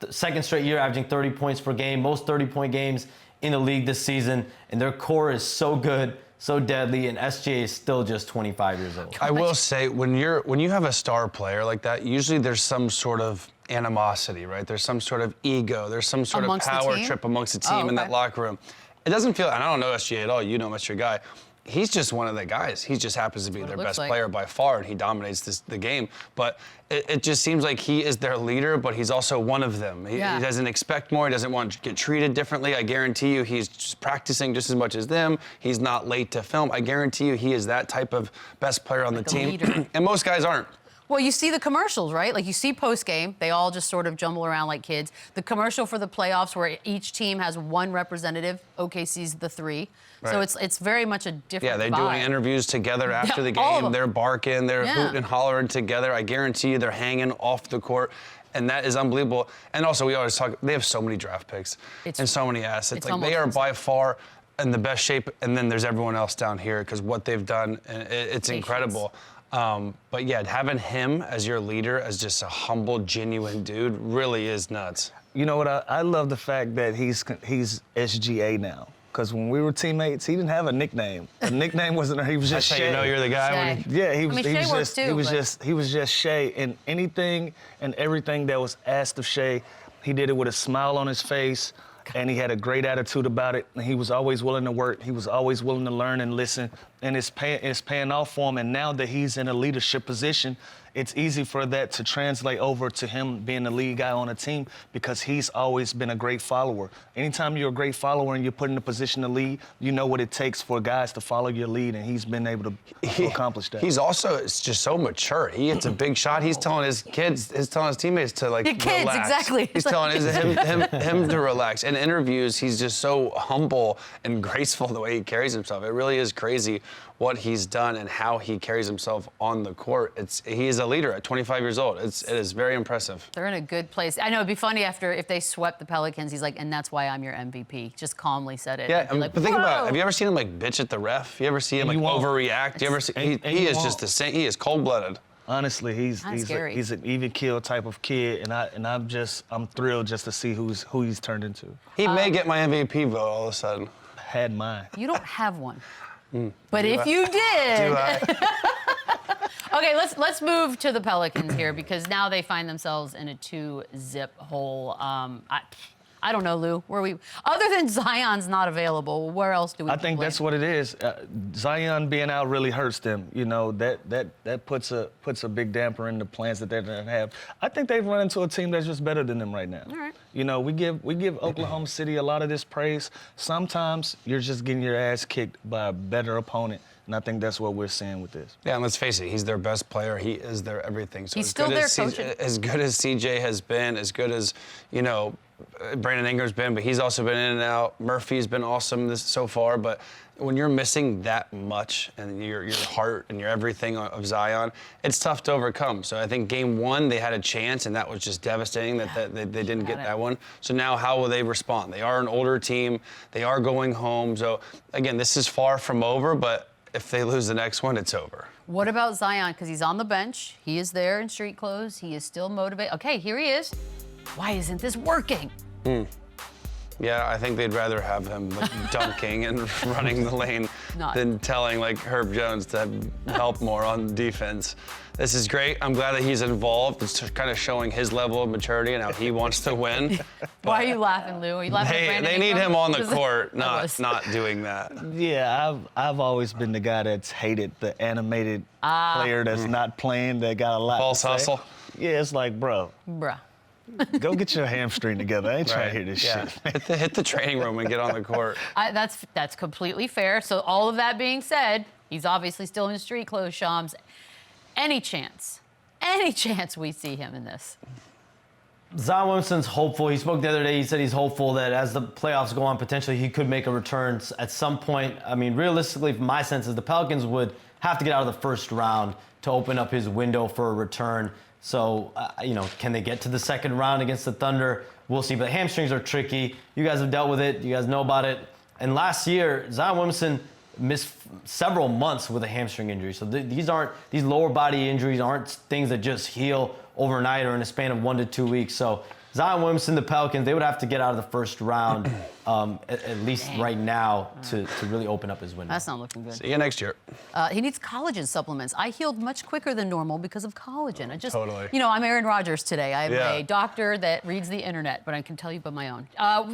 [SPEAKER 3] second straight year averaging 30 points per game, most 30-point games in the league this season, and their core is so good, so deadly, and SGA is still just 25 years old.
[SPEAKER 4] I will say, when you have a star player like that, usually there's some sort of animosity, right? There's some sort of ego. There's some sort
[SPEAKER 2] Amongst
[SPEAKER 4] of
[SPEAKER 2] the
[SPEAKER 4] power
[SPEAKER 2] team?
[SPEAKER 4] trip amongst the team in that locker room. It doesn't feel, and I don't know SGA at all. You know, Mr. Guy. He's just one of the guys. He just happens to be their best player by far, and he dominates the game. But it just seems like he is their leader, but he's also one of them. He doesn't expect more. He doesn't want to get treated differently. I guarantee you he's just practicing just as much as them. He's not late to film. I guarantee you he is that type of best player on the team. And most guys aren't.
[SPEAKER 2] Well, you see the commercials, right? Like you see post-game, they all just sort of jumble around like kids. The commercial for the playoffs where each team has one representative, OKC's the 3.
[SPEAKER 4] Right.
[SPEAKER 2] So it's very much a different
[SPEAKER 4] Yeah, they're
[SPEAKER 2] vibe.
[SPEAKER 4] doing interviews together after the
[SPEAKER 2] all of
[SPEAKER 4] game.
[SPEAKER 2] them.
[SPEAKER 4] They're barking, they're hooting and hollering together. I guarantee you they're hanging off the court. And that is unbelievable. And also, we always talk, they have so many draft picks and so many assets. Like, they are by far in the best shape, and then there's everyone else down here because what they've done, it's incredible. But yeah, having him as your leader, as just a humble, genuine dude, really is nuts.
[SPEAKER 5] You know what? I love the fact that he's SGA now. Because when we were teammates, he didn't have a nickname. The nickname wasn't. He was just
[SPEAKER 4] That's
[SPEAKER 5] Shea.
[SPEAKER 4] how you know you're the guy.
[SPEAKER 2] Shea.
[SPEAKER 5] Yeah, he was just Shea, and anything and everything that was asked of Shea, he did it with a smile on his face, and he had a great attitude about it. And he was always willing to work. He was always willing to learn and listen, and it's paying off for him. And now that he's in a leadership position, it's easy for that to translate over to him being the lead guy on a team because he's always been a great follower. Anytime you're a great follower and you're put in a position to lead, you know what it takes for guys to follow your lead, and he's been able to accomplish that.
[SPEAKER 4] He's also just so mature. He hits a big shot. He's telling his kids, telling his teammates to relax.
[SPEAKER 2] Exactly.
[SPEAKER 4] He's telling him to relax. In interviews, he's just so humble and graceful the way he carries himself. It really is crazy what he's done and how he carries himself on the court. He is a leader at 25 years old. It is very impressive.
[SPEAKER 2] They're in a good place. I know it'd be funny if they swept the Pelicans. He's like, and that's why I'm your MVP. Just calmly said it.
[SPEAKER 4] Yeah,
[SPEAKER 2] like,
[SPEAKER 4] but think about it. Have you ever seen him like bitch at the ref? You ever see him like overreact? You ever see? He is just the same. He is cold-blooded.
[SPEAKER 5] Honestly, he's an even kill type of kid, and I'm thrilled just to see who he's turned into.
[SPEAKER 4] He may get my MVP vote all of a sudden.
[SPEAKER 5] Had mine.
[SPEAKER 2] You don't have one. But if you did. Okay, let's move to the Pelicans here because now they find themselves in a 2-zip hole. I don't know, Lou. Other than Zion's not available, where else do we?
[SPEAKER 5] I think that's what it is. Zion being out really hurts them. You know that puts a big damper in the plans that they're gonna have. I think they've run into a team that's just better than them right now.
[SPEAKER 2] All right.
[SPEAKER 5] You know, we give Oklahoma City a lot of this praise. Sometimes you're just getting your ass kicked by a better opponent. And I think that's what we're seeing with this.
[SPEAKER 4] Yeah, and let's face it, he's their best player. He is their everything. So
[SPEAKER 2] he's still their coach.
[SPEAKER 4] As good as CJ has been, as good as, Brandon Ingram's been, but he's also been in and out. Murphy's been awesome so far, but when you're missing that much and your heart and your everything of Zion, it's tough to overcome. So I think game one, they had a chance, and that was just devastating that they didn't get that one. So now how will they respond? They are an older team. They are going home. So, again, this is far from over, but if they lose the next one, it's over.
[SPEAKER 2] What about Zion? Because he's on the bench. He is there in street clothes. He is still motivated. Okay, here he is. Why isn't this working?
[SPEAKER 4] Yeah, I think they'd rather have him dunking and running the lane than telling Herb Jones to help more on defense. This is great. I'm glad that he's involved. It's kind of showing his level of maturity and how he wants to win.
[SPEAKER 2] Why are you laughing, Lou? Are you laughing at Brandon
[SPEAKER 4] They need
[SPEAKER 2] Ingram?
[SPEAKER 4] him on the court, not doing that.
[SPEAKER 5] Yeah, I've always been the guy that's hated the animated player that's not playing, that got a lot
[SPEAKER 4] False
[SPEAKER 5] to say.
[SPEAKER 4] hustle.
[SPEAKER 5] Yeah, it's like, bro,
[SPEAKER 2] Bruh.
[SPEAKER 5] go get your hamstring together. I ain't trying to hear this shit.
[SPEAKER 4] Hit the training room and get on the court.
[SPEAKER 2] That's completely fair. So all of that being said, he's obviously still in street clothes, Shams. Any chance we see him in this?
[SPEAKER 3] Zion Williamson's hopeful. He spoke the other day. He said he's hopeful that as the playoffs go on, potentially he could make a return at some point. I mean, realistically, from my sense, is the Pelicans would have to get out of the first round to open up his window for a return. So, can they get to the second round against the Thunder? We'll see. But hamstrings are tricky. You guys have dealt with it. You guys know about it. And last year, Zion Williamson missed several months with a hamstring injury. So these lower body injuries aren't things that just heal overnight or in a span of 1 to 2 weeks. So Zion Williamson, the Pelicans, they would have to get out of the first round, at least right now, to really open up his window.
[SPEAKER 2] That's not looking good.
[SPEAKER 4] See you next year.
[SPEAKER 2] He needs collagen supplements. I healed much quicker than normal because of collagen.
[SPEAKER 4] Totally.
[SPEAKER 2] I'm Aaron Rodgers today. I'm a doctor that reads the internet, but I can tell you by my own.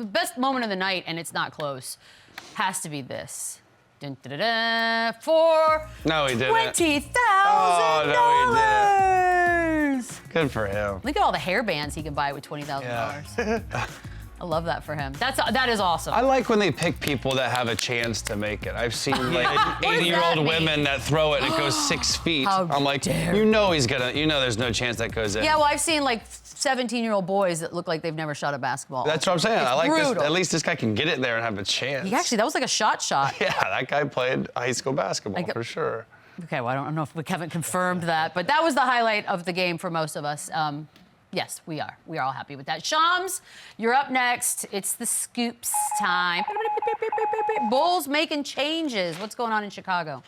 [SPEAKER 2] Best moment of the night, and it's not close, has to be this. Dun, dun, dun, dun, for
[SPEAKER 4] No, he didn't.
[SPEAKER 2] $20,000.
[SPEAKER 4] Oh, no, he didn't. Good for him.
[SPEAKER 2] Look at all the hair bands he can buy with $20,000. I love that for him. That is awesome.
[SPEAKER 4] I like when they pick people that have a chance to make it. I've seen
[SPEAKER 2] What does that
[SPEAKER 4] 80-year-old
[SPEAKER 2] mean?
[SPEAKER 4] women that throw it and it goes 6 feet.
[SPEAKER 2] How
[SPEAKER 4] I'm like,
[SPEAKER 2] dare
[SPEAKER 4] he's gonna, there's no chance that goes in.
[SPEAKER 2] Yeah, well, I've seen 17-year-old boys that look like they've never shot a basketball.
[SPEAKER 4] That's what I'm saying.
[SPEAKER 2] It's
[SPEAKER 4] I like this.
[SPEAKER 2] brutal.
[SPEAKER 4] At least this guy can get it there and have a chance.
[SPEAKER 2] That was like a shot.
[SPEAKER 4] Yeah, that guy played high school basketball for sure.
[SPEAKER 2] Okay, well, I don't know if we haven't confirmed that, but that was the highlight of the game for most of us. Yes, we are. We are all happy with that. Shams, you're up next. It's the scoops time. Bulls making changes. What's going on in Chicago?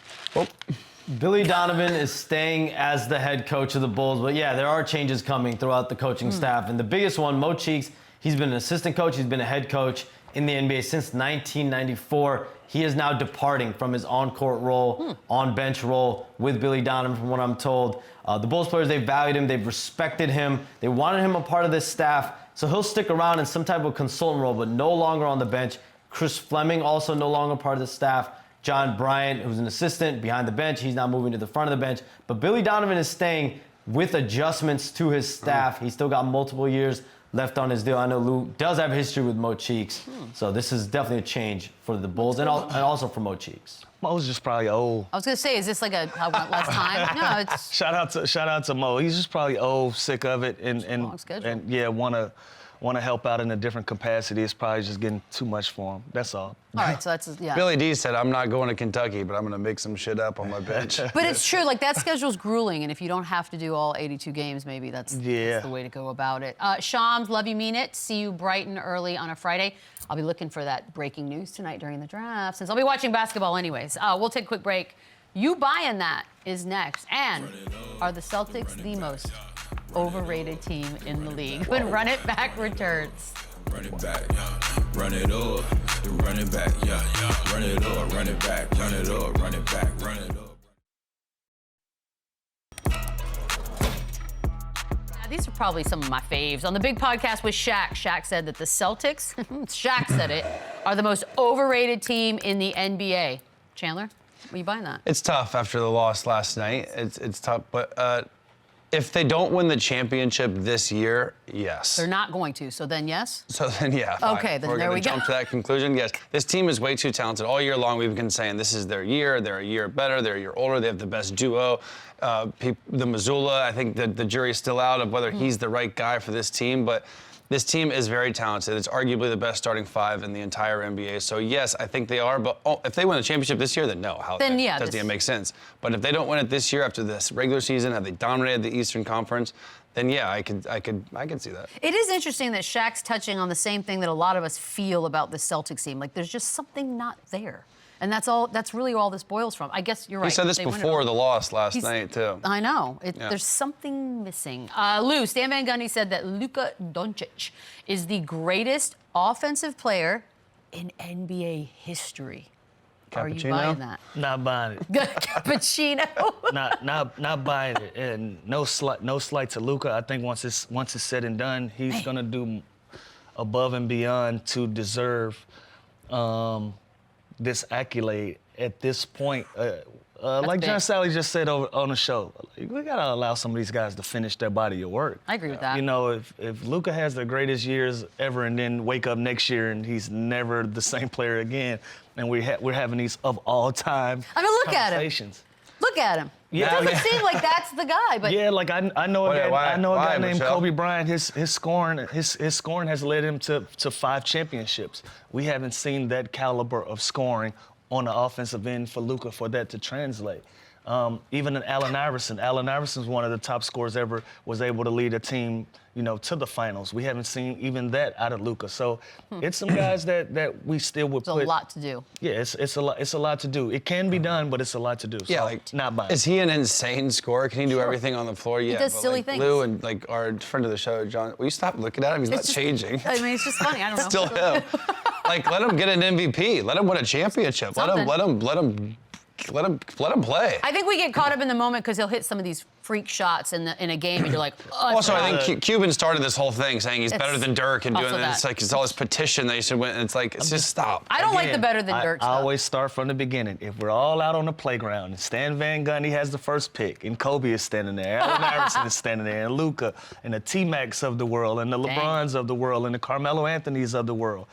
[SPEAKER 3] Billy Donovan is staying as the head coach of the Bulls, but yeah, there are changes coming throughout the coaching staff. And the biggest one, Mo Cheeks, he's been an assistant coach, he's been a head coach in the NBA since 1994. He is now departing from his on-court role, on-bench role with Billy Donovan, from what I'm told. The Bulls players, they valued him, they've respected him, they wanted him a part of this staff, so he'll stick around in some type of consultant role, but no longer on the bench. Chris Fleming, also no longer part of the staff. John Bryant, who's an assistant behind the bench, he's now moving to the front of the bench. But Billy Donovan is staying with adjustments to his staff. He's still got multiple years left on his deal. I know Lou does have history with Mo Cheeks, so this is definitely a change for the Bulls and also for Mo Cheeks.
[SPEAKER 5] Mo's just probably old.
[SPEAKER 2] I was going to say, is this like I want less time? No, it's
[SPEAKER 5] Shout out to Mo. He's just probably old, sick of it, and
[SPEAKER 2] long schedule.
[SPEAKER 5] yeah, want to help out in a different capacity. It's probably just getting too much for him. That's all.
[SPEAKER 2] all right, so that's, yeah.
[SPEAKER 4] Billy D said, I'm not going to Kentucky, but I'm going to make some shit up on my bench.
[SPEAKER 2] But it's true, that schedule's grueling, and if you don't have to do all 82 games, maybe that's the way to go about it. Shams, love you, mean it. See you bright and early on a Friday. I'll be looking for that breaking news tonight during the draft, since I'll be watching basketball anyways. We'll take a quick break. You Buyin That is next. And are the Celtics the most overrated team in the league when Run It Back returns?
[SPEAKER 1] Run it back, run it up, run it back, run it up, run it back, run it up, run it back, run it up.
[SPEAKER 2] Now, these are probably some of my faves. On the big podcast with Shaq, Shaq said that the Celtics, Shaq said it, are the most overrated team in the NBA. Chandler, are you buying that?
[SPEAKER 4] It's tough after the loss last night. It's tough, but if they don't win the championship this year, yes.
[SPEAKER 2] They're not going to, so then yes?
[SPEAKER 4] So then, yeah. Fine.
[SPEAKER 2] Okay, then
[SPEAKER 4] We're
[SPEAKER 2] there
[SPEAKER 4] gonna
[SPEAKER 2] we go.
[SPEAKER 4] jump to that conclusion. Yes, this team is way too talented. All year long, we've been saying this is their year. They're a year better. They're a year older. They have the best duo. The Mazzulla, I think the jury's still out of whether he's the right guy for this team, but This team is very talented. It's arguably the best starting 5 in the entire NBA. So yes, I think they are. But if they win the championship this year, then no. Doesn't even make sense. But if they don't win it this year after this regular season, have they dominated the Eastern Conference? Then yeah, I could see that.
[SPEAKER 2] It is interesting that Shaq's touching on the same thing that a lot of us feel about the Celtics team. Like there's just something not there. And that's really all this boils from. I guess you're right.
[SPEAKER 4] He said this before the loss last night, too.
[SPEAKER 2] I know. There's something missing. Lou, Stan Van Gundy said that Luka Doncic is the greatest offensive player in NBA history. Are you buying that?
[SPEAKER 5] Not buying it.
[SPEAKER 2] Cappuccino?
[SPEAKER 5] not buying it. And no slight to Luka. I think once it's said and done, he's going to do above and beyond to deserve this accolade at this point. Like John Sally just said on the show, we got to allow some of these guys to finish their body of work.
[SPEAKER 2] I agree with that.
[SPEAKER 5] You know, if Luka has the greatest years ever and then wake up next year and he's never the same player again, and we're having these of all time conversations.
[SPEAKER 2] Look at him.
[SPEAKER 5] Yeah,
[SPEAKER 2] it doesn't seem like that's the guy, but
[SPEAKER 5] yeah, like I know a guy named
[SPEAKER 4] Michelle?
[SPEAKER 5] Kobe Bryant. His scoring has led him to 5 championships. We haven't seen that caliber of scoring on the offensive end for Luka for that to translate. Even in Allen Iverson. Allen Iverson's one of the top scorers ever, was able to lead a team, to the finals. We haven't seen even that out of Luka. So it's some guys that we still would put.
[SPEAKER 2] It's a lot to do.
[SPEAKER 5] Yeah, it's a lot to do. It can be done, but it's a lot to do.
[SPEAKER 4] Yeah,
[SPEAKER 5] so not buying.
[SPEAKER 4] Is he an insane scorer? Can he do everything on the floor? Yeah,
[SPEAKER 2] does silly things.
[SPEAKER 4] Lou and our friend of the show, John, will you stop looking at him? He's not changing.
[SPEAKER 2] I mean, it's just funny. I don't know.
[SPEAKER 4] Still him. Let him get an MVP. Let him win a championship. Let him play.
[SPEAKER 2] I think we get caught up in the moment because he'll hit some of these freak shots in a game, and you're like, oh.
[SPEAKER 4] Also, I think Cuban started this whole thing saying he's better than Dirk and doing this. It's all this petition that he should win. And it's like, just stop.
[SPEAKER 2] I don't like the better than Dirk
[SPEAKER 5] I
[SPEAKER 2] stuff.
[SPEAKER 5] always start from the beginning. If we're all out on the playground, and Stan Van Gundy has the first pick, and Kobe is standing there, Allen Iverson is standing there, and Luka, and the T-Macs of the world, and the LeBrons of the world, and the Carmelo Anthonys of the world,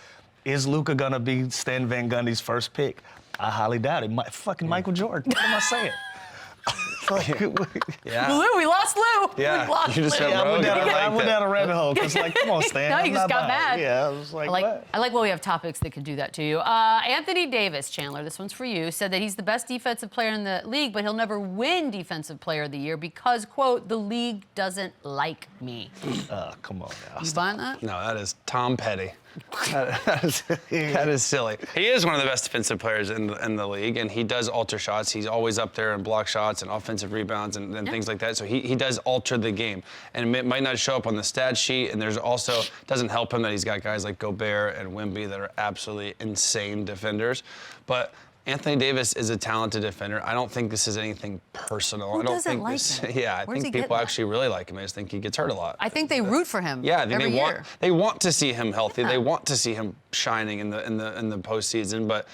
[SPEAKER 5] is Luka gonna be Stan Van Gundy's first pick? I highly doubt it. Michael Jordan. What am I saying?
[SPEAKER 4] Yeah.
[SPEAKER 2] Lou, we lost Lou.
[SPEAKER 4] Yeah.
[SPEAKER 2] We lost
[SPEAKER 4] You just
[SPEAKER 2] Lou.
[SPEAKER 4] went rogue.
[SPEAKER 5] I went down a rabbit hole because, come on, Stan.
[SPEAKER 2] No,
[SPEAKER 5] I'm
[SPEAKER 2] you just
[SPEAKER 5] not
[SPEAKER 2] got
[SPEAKER 5] buying
[SPEAKER 2] mad.
[SPEAKER 5] it. Yeah, I was like, what?
[SPEAKER 2] I like when we have topics that can do that to you. Anthony Davis, Chandler, this one's for you, said that he's the best defensive player in the league, but he'll never win Defensive Player of the Year because, quote, the league doesn't like me.
[SPEAKER 5] Come on now.
[SPEAKER 2] You buying that?
[SPEAKER 4] No, that is Tom Petty. That is silly. He is one of the best defensive players in the league, and he does alter shots. He's always up there in block shots and offensive rebounds and things like that. So he does alter the game, and it might not show up on the stat sheet. And there's also doesn't help him that he's got guys like Gobert and Wemby that are absolutely insane defenders, but Anthony Davis is a talented defender. I don't think this is anything personal.
[SPEAKER 2] Who
[SPEAKER 4] I don't
[SPEAKER 2] doesn't
[SPEAKER 4] think
[SPEAKER 2] like
[SPEAKER 4] this.
[SPEAKER 2] him?
[SPEAKER 4] Yeah, I
[SPEAKER 2] Where's he
[SPEAKER 4] think
[SPEAKER 2] getting
[SPEAKER 4] people
[SPEAKER 2] that?
[SPEAKER 4] actually really like him. I just think he gets hurt a lot.
[SPEAKER 2] I think they root for him.
[SPEAKER 4] Yeah, I think
[SPEAKER 2] every year.
[SPEAKER 4] they want to see him healthy. They want to see him shining in the postseason. But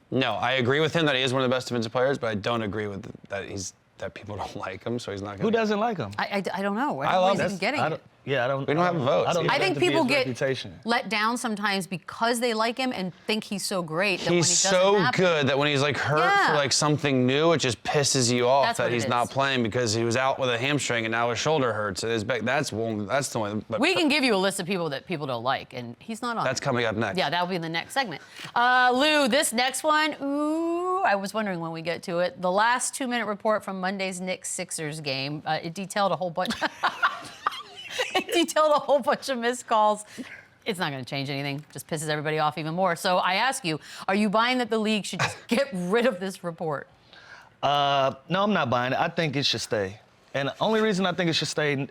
[SPEAKER 4] no, I agree with him that he is one of the best defensive players. But I don't agree with that people don't like him. So he's not.
[SPEAKER 5] Who doesn't like him?
[SPEAKER 2] I don't know.
[SPEAKER 4] I love
[SPEAKER 2] He's
[SPEAKER 4] it.
[SPEAKER 2] getting it.
[SPEAKER 4] We don't have a vote.
[SPEAKER 5] I don't
[SPEAKER 2] I think
[SPEAKER 5] that to be
[SPEAKER 2] people
[SPEAKER 5] his
[SPEAKER 2] get
[SPEAKER 5] reputation.
[SPEAKER 2] let down sometimes because they like him and think he's so great that when he
[SPEAKER 4] He's
[SPEAKER 2] doesn't
[SPEAKER 4] so
[SPEAKER 2] happen,
[SPEAKER 4] good that when he's hurt for something new, it just pisses you off
[SPEAKER 2] That's what
[SPEAKER 4] that
[SPEAKER 2] it
[SPEAKER 4] he's
[SPEAKER 2] is.
[SPEAKER 4] not playing because he was out with a hamstring and now his shoulder hurts. And his back. That's the one. But
[SPEAKER 2] we can give you a list of people that people don't like, and he's not on
[SPEAKER 4] that's
[SPEAKER 2] it.
[SPEAKER 4] coming up next.
[SPEAKER 2] Yeah, that'll be in the next segment. Lou, this next one, I was wondering when we get to it. The last 2-minute report from Monday's Knicks-Sixers game, it detailed a whole bunch. It detailed a whole bunch of missed calls. It's not going to change anything. Just pisses everybody off even more. So I ask you, are you buying that the league should just get rid of this report?
[SPEAKER 5] No, I'm not buying it. I think it should stay. And the only reason I think it should stay,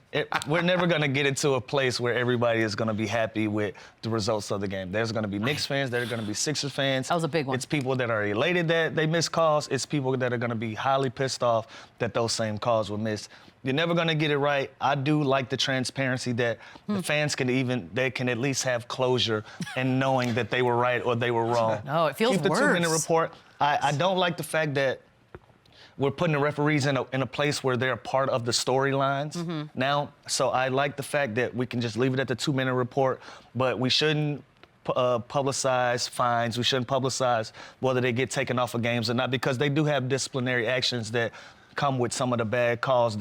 [SPEAKER 5] we're never going to get into a place where everybody is going to be happy with the results of the game. There's going to be Knicks fans. There's going to be Sixers fans.
[SPEAKER 2] That was a big one.
[SPEAKER 5] It's people that are elated that they missed calls. It's people that are going to be highly pissed off that those same calls were missed. You're never going to get it right. I do like the transparency that the fans can at least have closure and knowing that they were right or they were wrong.
[SPEAKER 2] No, it feels
[SPEAKER 5] Keep the
[SPEAKER 2] worse.
[SPEAKER 5] 2-minute report. I don't like the fact that we're putting the referees in a place where they're part of the storylines now. So I like the fact that we can just leave it at the 2-minute report, but we shouldn't publicize fines. We shouldn't publicize whether they get taken off of games or not, because they do have disciplinary actions that come with some of the bad calls.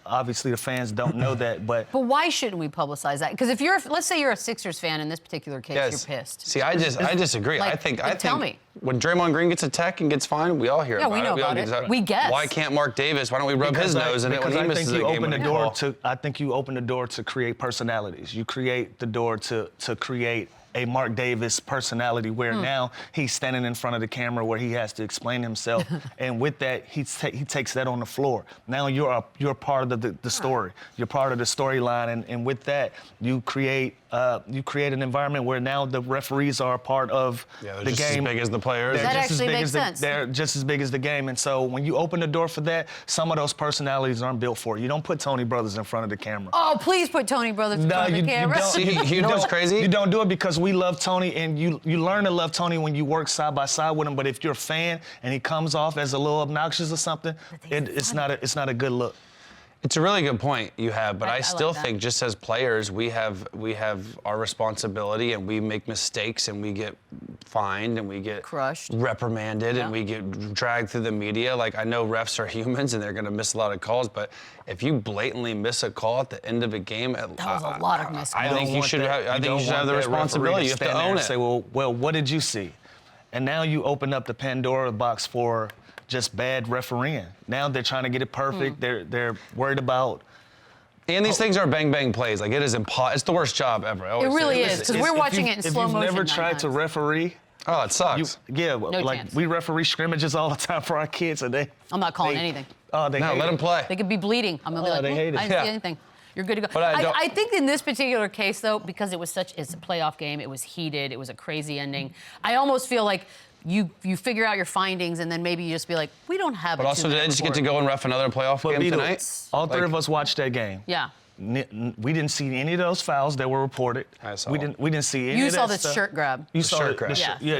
[SPEAKER 5] Obviously, the fans don't know that, but
[SPEAKER 2] why shouldn't we publicize that? Because let's say you're a Sixers fan in this particular case, you're pissed.
[SPEAKER 4] See, I disagree.
[SPEAKER 2] Like,
[SPEAKER 4] I think
[SPEAKER 2] tell me.
[SPEAKER 4] When Draymond Green gets a tech and gets fined, we all hear about it.
[SPEAKER 2] Yeah, we know about it. We guess.
[SPEAKER 4] Why can't Mark Davis? Why don't we rub his nose in it when he misses a game?
[SPEAKER 5] I think you open the door to create personalities. You create the door to create a Mark Davis personality where now he's standing in front of the camera where he has to explain himself. And with that, he takes that on the floor. Now you're part of the story. You're part of the storyline. And with that, you create an environment where now the referees are a part of the game.
[SPEAKER 4] They're just as big as the players.
[SPEAKER 2] That actually makes sense.
[SPEAKER 5] They're just as big as the game. And so when you open the door for that, some of those personalities aren't built for it. You don't put Tony Brothers in front of the camera.
[SPEAKER 2] Oh, please put Tony Brothers in front of the camera.
[SPEAKER 4] You know what's crazy?
[SPEAKER 5] You don't do it because we love Tony, and you learn to love Tony when you work side by side with him. But if you're a fan and he comes off as a little obnoxious or something, it's not a good look.
[SPEAKER 4] It's a really good point you have, but I still
[SPEAKER 2] like
[SPEAKER 4] think just as players, we have our responsibility, and we make mistakes, and we get fined, and we get
[SPEAKER 2] crushed,
[SPEAKER 4] reprimanded, and we get dragged through the media. Like, I know refs are humans, and they're going to miss a lot of calls, but if you blatantly miss a call at the end of a game,
[SPEAKER 2] that was a lot of missed calls.
[SPEAKER 4] I think you should have the responsibility. You have to own it.
[SPEAKER 5] Say, well, what did you see? And now you open up the Pandora box for just bad refereeing. Now they're trying to get it perfect. They're worried about.
[SPEAKER 4] And these things are bang plays. Like, it is it's the worst job ever.
[SPEAKER 2] It really is, because we're watching it in slow motion.
[SPEAKER 5] If you've never tried to referee.
[SPEAKER 4] Oh, it sucks.
[SPEAKER 5] We referee scrimmages all the time for our kids, and
[SPEAKER 2] I'm not calling anything.
[SPEAKER 5] Oh, let
[SPEAKER 4] them play.
[SPEAKER 2] They could be bleeding. I'm gonna be like,
[SPEAKER 5] they hate it.
[SPEAKER 2] I didn't see anything. You're good to go.
[SPEAKER 4] But
[SPEAKER 2] I think in this particular case, though, because it's a playoff game, it was heated, it was a crazy ending. I almost feel like you figure out your findings, and then maybe you just be like, we don't have.
[SPEAKER 4] But also, did they just get to go and ref another playoff game tonight?
[SPEAKER 5] All three of us watched that game.
[SPEAKER 2] Yeah.
[SPEAKER 5] We didn't see any of those fouls that were reported. We didn't see any of that stuff.
[SPEAKER 2] You saw the shirt grab.
[SPEAKER 5] You